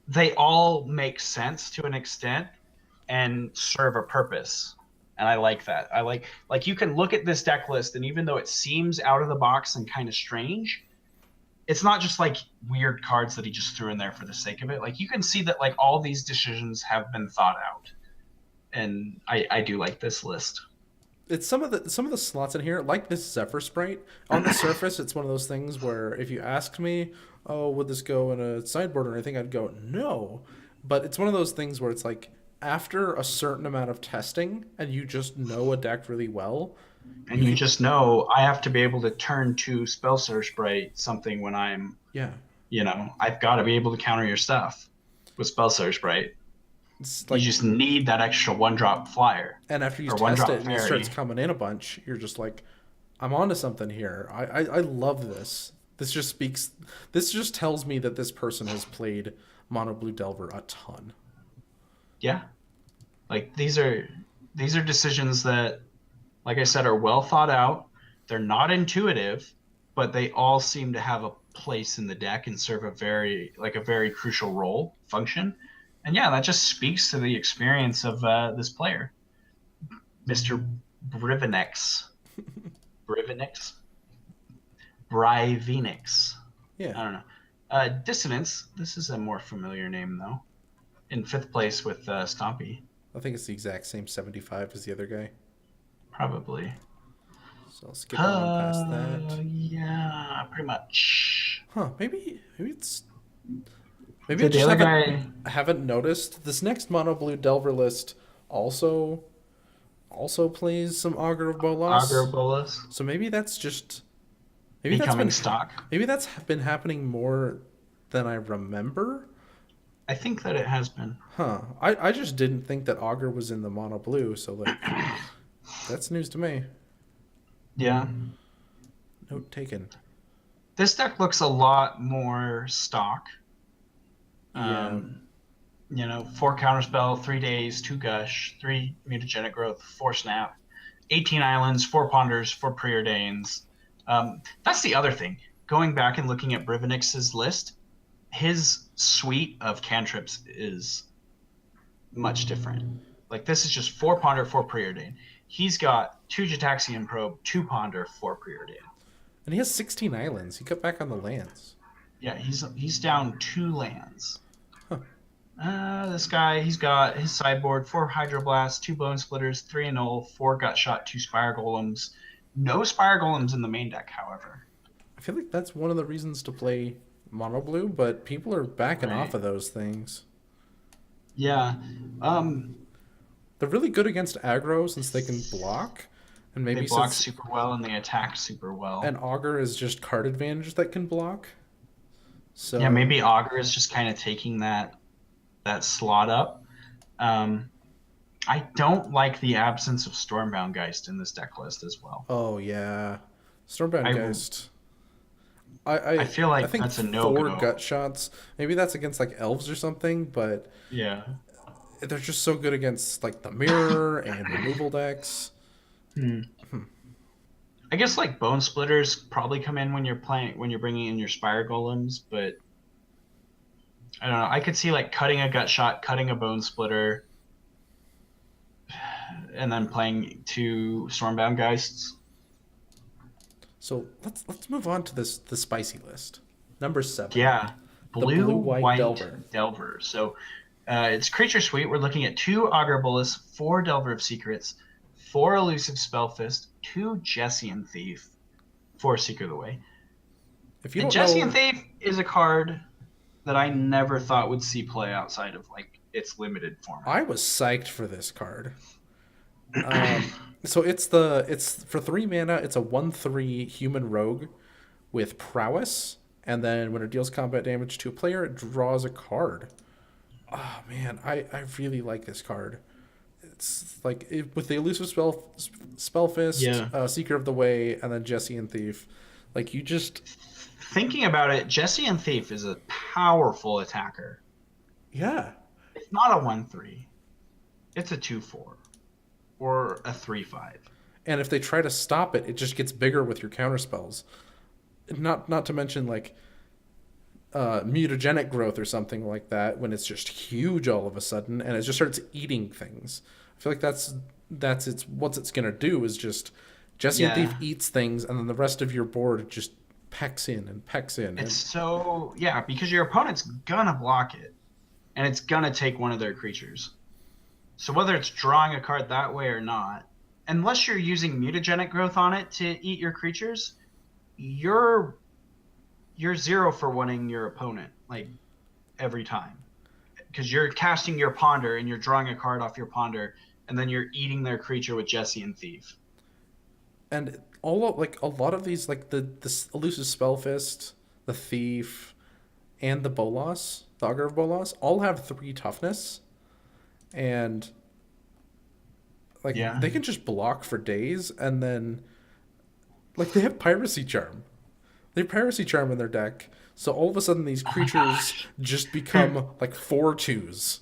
they all make sense to an extent and serve a purpose. And I like that. I like you can look at this deck list, and even though it seems out of the box and kind of strange, it's not just like weird cards that he just threw in there for the sake of it. Like you can see that like all these decisions have been thought out. And I do like this list. It's some of the slots in here, like this Zephyr Sprite. On the surface, it's one of those things where if you asked me, oh, would this go in a sideboard or anything, I'd go, no. But it's one of those things where it's like, after a certain amount of testing and you just know a deck really well, and you just know I have to be able to turn to Spellsetter Sprite something when I'm I've got to be able to counter your stuff with Spellsetter Sprite. Like, you just need that extra 1-drop flyer. And after you test it and it starts coming in a bunch, you're just like, I'm onto something here. I love this. This just tells me that this person has played Mono Blue Delver a ton. Yeah. Like these are decisions that, like I said, are well thought out. They're not intuitive, but they all seem to have a place in the deck and serve a very crucial function. And yeah, that just speaks to the experience of this player, Mr. Brivinix. Brivinix? Yeah. I don't know. Dissonance. This is a more familiar name though. In 5th place with Stompy. I think it's the exact same 75 as the other guy. Probably. So I'll skip on past that. Yeah, pretty much. Huh? Maybe it's. Maybe I just haven't noticed. This next mono blue Delver list also plays some Augur of Bolas. Augur of Bolas. So maybe that's just becoming stock. Maybe that's been happening more than I remember. I think that it has been. Huh. I just didn't think that Augur was in the mono blue, so like that's news to me. Yeah. Note taken. This deck looks a lot more stock. Yeah. 4 counterspell, 3 days, 2 gush, 3 mutagenic growth, 4 snap, 18 islands, 4 ponders, 4 preordains. That's the other thing. Going back and looking at Brivenix's list, his suite of cantrips is much different. Like this is just 4 ponder, 4 preordain. He's got 2 Jataxian probe, 2 ponder, 4 preordain. And he has 16 islands. He got back on the lands. Yeah, he's down 2 lands. This guy, he's got his sideboard 4 Hydroblasts, 2 Bone Splitters, 3 Annul, 4 Gutshot, 2 Spire Golems. No Spire Golems in the main deck, however. I feel like that's one of the reasons to play mono blue, but people are backing off of those things. Yeah. They're really good against aggro since they can block. And maybe they block super well and they attack super well. And Augur is just card advantage that can block. So yeah, maybe Augur is just kind of taking that slot up. I don't like the absence of Stormbound Geist in this deck list as well. Oh yeah, Stormbound Geist. I feel like that's a no-go. 4 gut shots. Maybe that's against like elves or something, but yeah, they're just so good against like the mirror and removal decks. I guess like Bone Splitters probably come in when you're bringing in your Spire Golems, but I don't know. I could see like cutting a Gut Shot, cutting a Bone Splitter, and then playing 2 Stormbound Geists. So let's move on to the spicy list. Number 7. Yeah, blue-white Delver. Delver. So it's creature suite. We're looking at 2 Augur Bolas, 4 Delver of Secrets, 4 Elusive Spellfist, 2 Jessian Thief, 4 Seeker of the Way. Jessian Thief is a card that I never thought would see play outside of like its limited format. I was psyched for this card. So it's for 3 mana. It's a 1/3 human rogue with prowess, and then when it deals combat damage to a player, it draws a card. Oh man, I really like this card. It's like with the elusive spellfist, Seeker of the Way, and then Jessian Thief. Like you just thinking about it, Jessian Thief is a powerful attacker. Yeah, it's not a 1/3. It's a 2/4. Or a 3/5. And if they try to stop it, it just gets bigger with your counterspells. Not to mention like mutagenic growth or something like that when it's just huge all of a sudden and it just starts eating things. I feel like that's what it's gonna do is just Jessian Thief eats things and then the rest of your board just pecks in. Because your opponent's gonna block it and it's gonna take one of their creatures. So whether it's drawing a card that way or not, unless you're using mutagenic growth on it to eat your creatures, you're 0 for 1ing your opponent like every time, because you're casting your ponder and you're drawing a card off your ponder, and then you're eating their creature with Jessian Thief. And a lot of these, like the elusive spellfist, the thief, and the Bolas, the Augur of Bolas, all have 3 toughness. And they can just block for days, and then like they have Piracy Charm. They have Piracy Charm in their deck, so all of a sudden these creatures just become like 4/2s.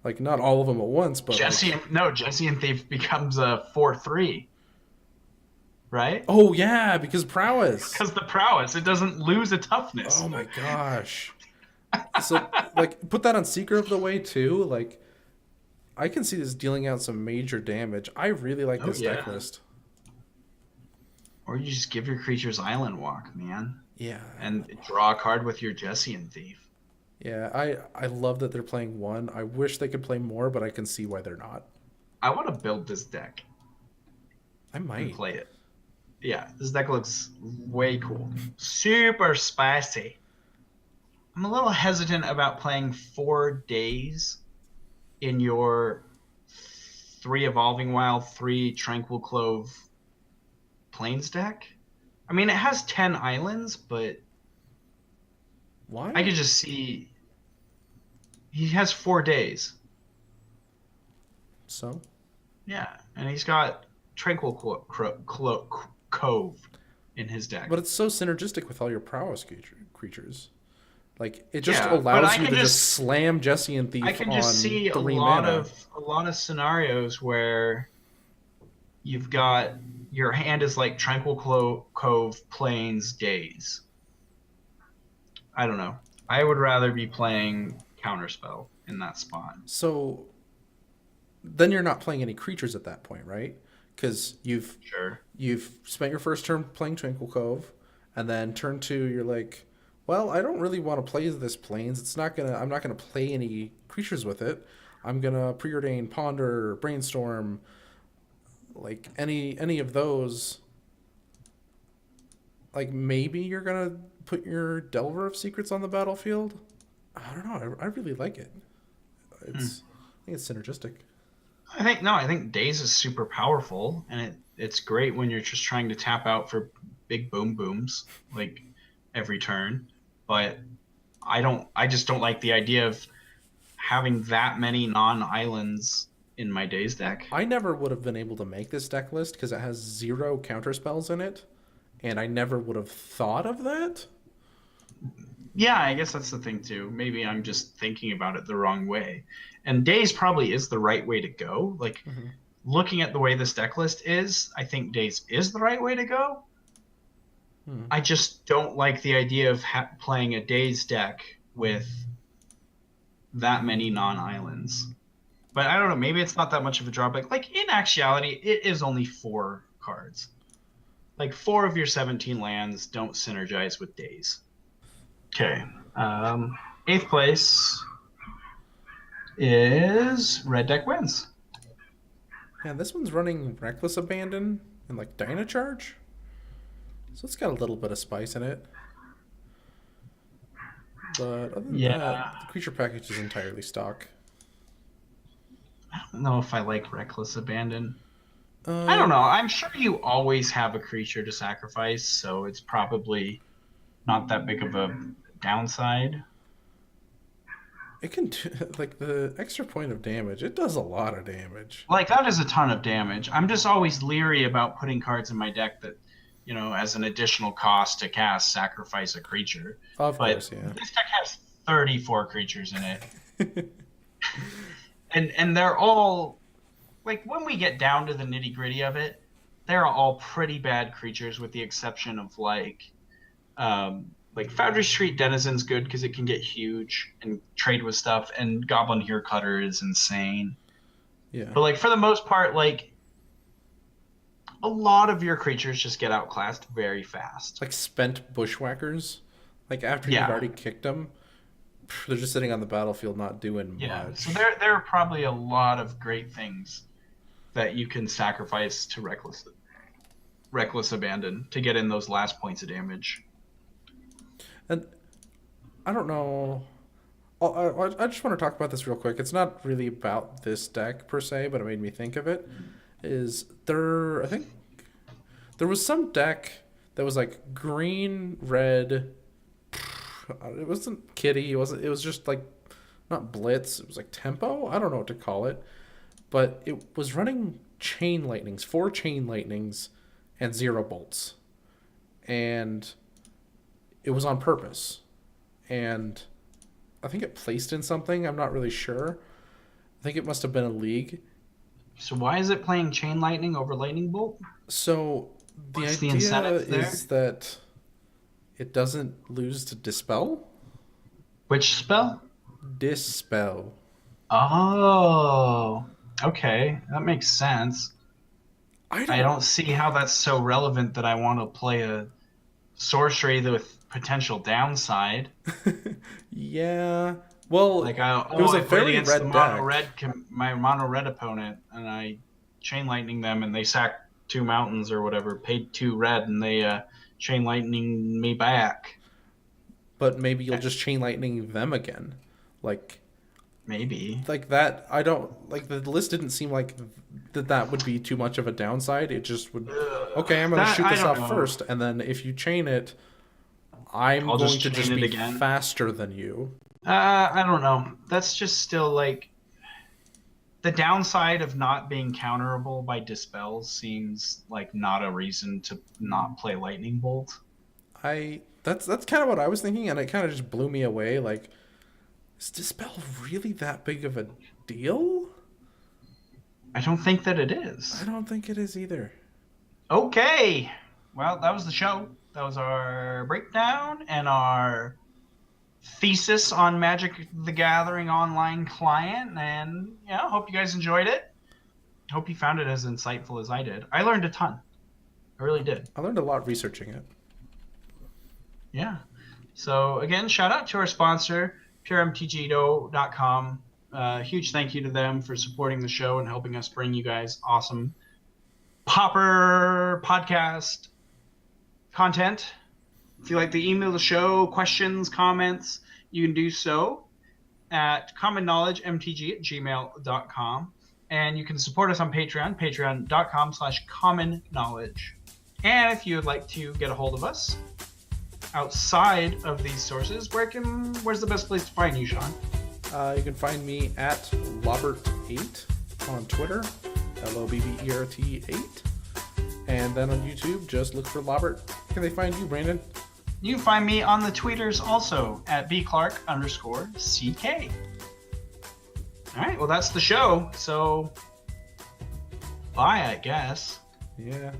Like not all of them at once, but Jessian Thief becomes a 4/3. Right? Oh yeah, because prowess. Because the prowess, it doesn't lose a toughness. Oh my gosh. So like put that on Seeker of the Way too, like I can see this dealing out some major damage. I really like this deck list. Or you just give your creatures Island Walk, man. Yeah. and draw a card with your Jessian Thief. Yeah, I love that they're playing one. I wish they could play more, but I can see why they're not. I want to build this deck I and might. play it. Yeah, this deck looks way cool. Super spicy. I'm a little hesitant about playing 4 days in your 3 Evolving Wild, 3 Tranquil Clove Plains deck. I mean, it has 10 islands, but Why? I could just see he has 4 days. So? Yeah, and he's got Tranquil Cove in his deck. But it's so synergistic with all your prowess creatures. Like, it just Yeah, but allows I you to can just just- slam Jesse and Thief I can on just see a 3 lot mana. of scenarios where you've got your hand is like Tranquil Cove, Plains, Days. I don't know. I would rather be playing Counterspell in that spot. So, then you're not playing any creatures at that point, right? Because Sure. you've spent your first turn playing Tranquil Cove, and then turn 2, you're like, well, I don't really want to play this Plains. I'm not gonna play any creatures with it. I'm gonna preordain Ponder, Brainstorm, like any of those. Like, maybe you're gonna put your Delver of Secrets on the battlefield. I don't know. I really like it. I think it's synergistic. I think Days is super powerful, and it's great when you're just trying to tap out for big boom booms like every turn. But I just don't like the idea of having that many non-islands in my Days deck. I never would have been able to make this deck list because it has 0 counterspells in it, and I never would have thought of that. Yeah, I guess that's the thing too. Maybe I'm just thinking about it the wrong way. And Days probably is the right way to go. Like, looking at the way this deck list is, I think Days is the right way to go. I just don't like the idea of playing a Days deck with that many non-islands. But I don't know, maybe it's not that much of a drawback. Like, in actuality, it is only 4 cards. Like, 4 of your 17 lands don't synergize with Days. Okay. 8th place is Red Deck Wins. Yeah, this one's running Reckless Abandon and like Dynacharge. So it's got a little bit of spice in it. But other than that, the creature package is entirely stock. I don't know if I like Reckless Abandon. I don't know. I'm sure you always have a creature to sacrifice, so it's probably not that big of a downside. It can do, like, the extra point of damage. It does a lot of damage. Like, that is a ton of damage. I'm just always leery about putting cards in my deck that, as an additional cost to cast, sacrifice a creature. Of course, yeah. This deck has 34 creatures in it. and they're all, like, when we get down to the nitty-gritty of it, they're all pretty bad creatures with the exception of, like Foundry Street Denizen's good because it can get huge and trade with stuff, and Goblin Here Cutter is insane. Yeah. But, like, for the most part, like, a lot of your creatures just get outclassed very fast. Like spent Bushwhackers. Like, after you've already kicked them, they're just sitting on the battlefield not doing much. So there are probably a lot of great things that you can sacrifice to Reckless Abandon to get in those last points of damage. And I don't know. I just want to talk about this real quick. It's not really about this deck per se, but it made me think of it. I think there was some deck that was like green, red. It wasn't Kitty. It was just like, not Blitz. It was like Tempo. I don't know what to call it. But it was running Chain Lightnings, 4 Chain Lightnings, and 0 bolts. And it was on purpose. And I think it placed in something. I'm not really sure. I think it must have been a league. So why is it playing Chain Lightning over Lightning Bolt? So What's the idea is that it doesn't lose to Dispel? Which spell? Dispel. Oh, okay. That makes sense. I don't see how that's so relevant that I want to play a sorcery with potential downside. Yeah. Well, Like it was a very against red my mono red opponent, and I chain lightning them, and they sacked 2 mountains or whatever, paid 2 red, and they chain lightning me back. But maybe you'll just chain lightning them again, like maybe that. I don't like the list. Didn't seem like that would be too much of a downside. It just would. Okay, I'm going to shoot this off first, and then if you chain it, I'm going to just be faster than you. I don't know. That's just still like the downside of not being counterable by dispels seems like not a reason to not play lightning bolt. That's kind of what I was thinking, and it kind of just blew me away. Like, is dispel really that big of a deal? I don't think that it is. I don't think it is either. Okay. Well, that was the show. That was our breakdown and our thesis on Magic the Gathering online client. And yeah, hope you guys enjoyed it. Hope you found it as insightful as I did. I learned a ton. I really did. I learned a lot researching it. Yeah. So again, shout out to our sponsor, puremtgo.com. Huge thank you to them for supporting the show and helping us bring you guys awesome Pauper podcast content. If you'd like to email the show, questions, comments, you can do so at commonknowledgemtg@gmail.com. And you can support us on Patreon, patreon.com/commonknowledge. And if you would like to get a hold of us outside of these sources, where's the best place to find you, Sean? You can find me at Lobbert8 on Twitter, LOBBERT8. And then on YouTube, just look for Lobbert. Can they find you, Brandon? You can find me on the tweeters also at bclark_CK. All right, well, that's the show. So, bye, I guess. Yeah.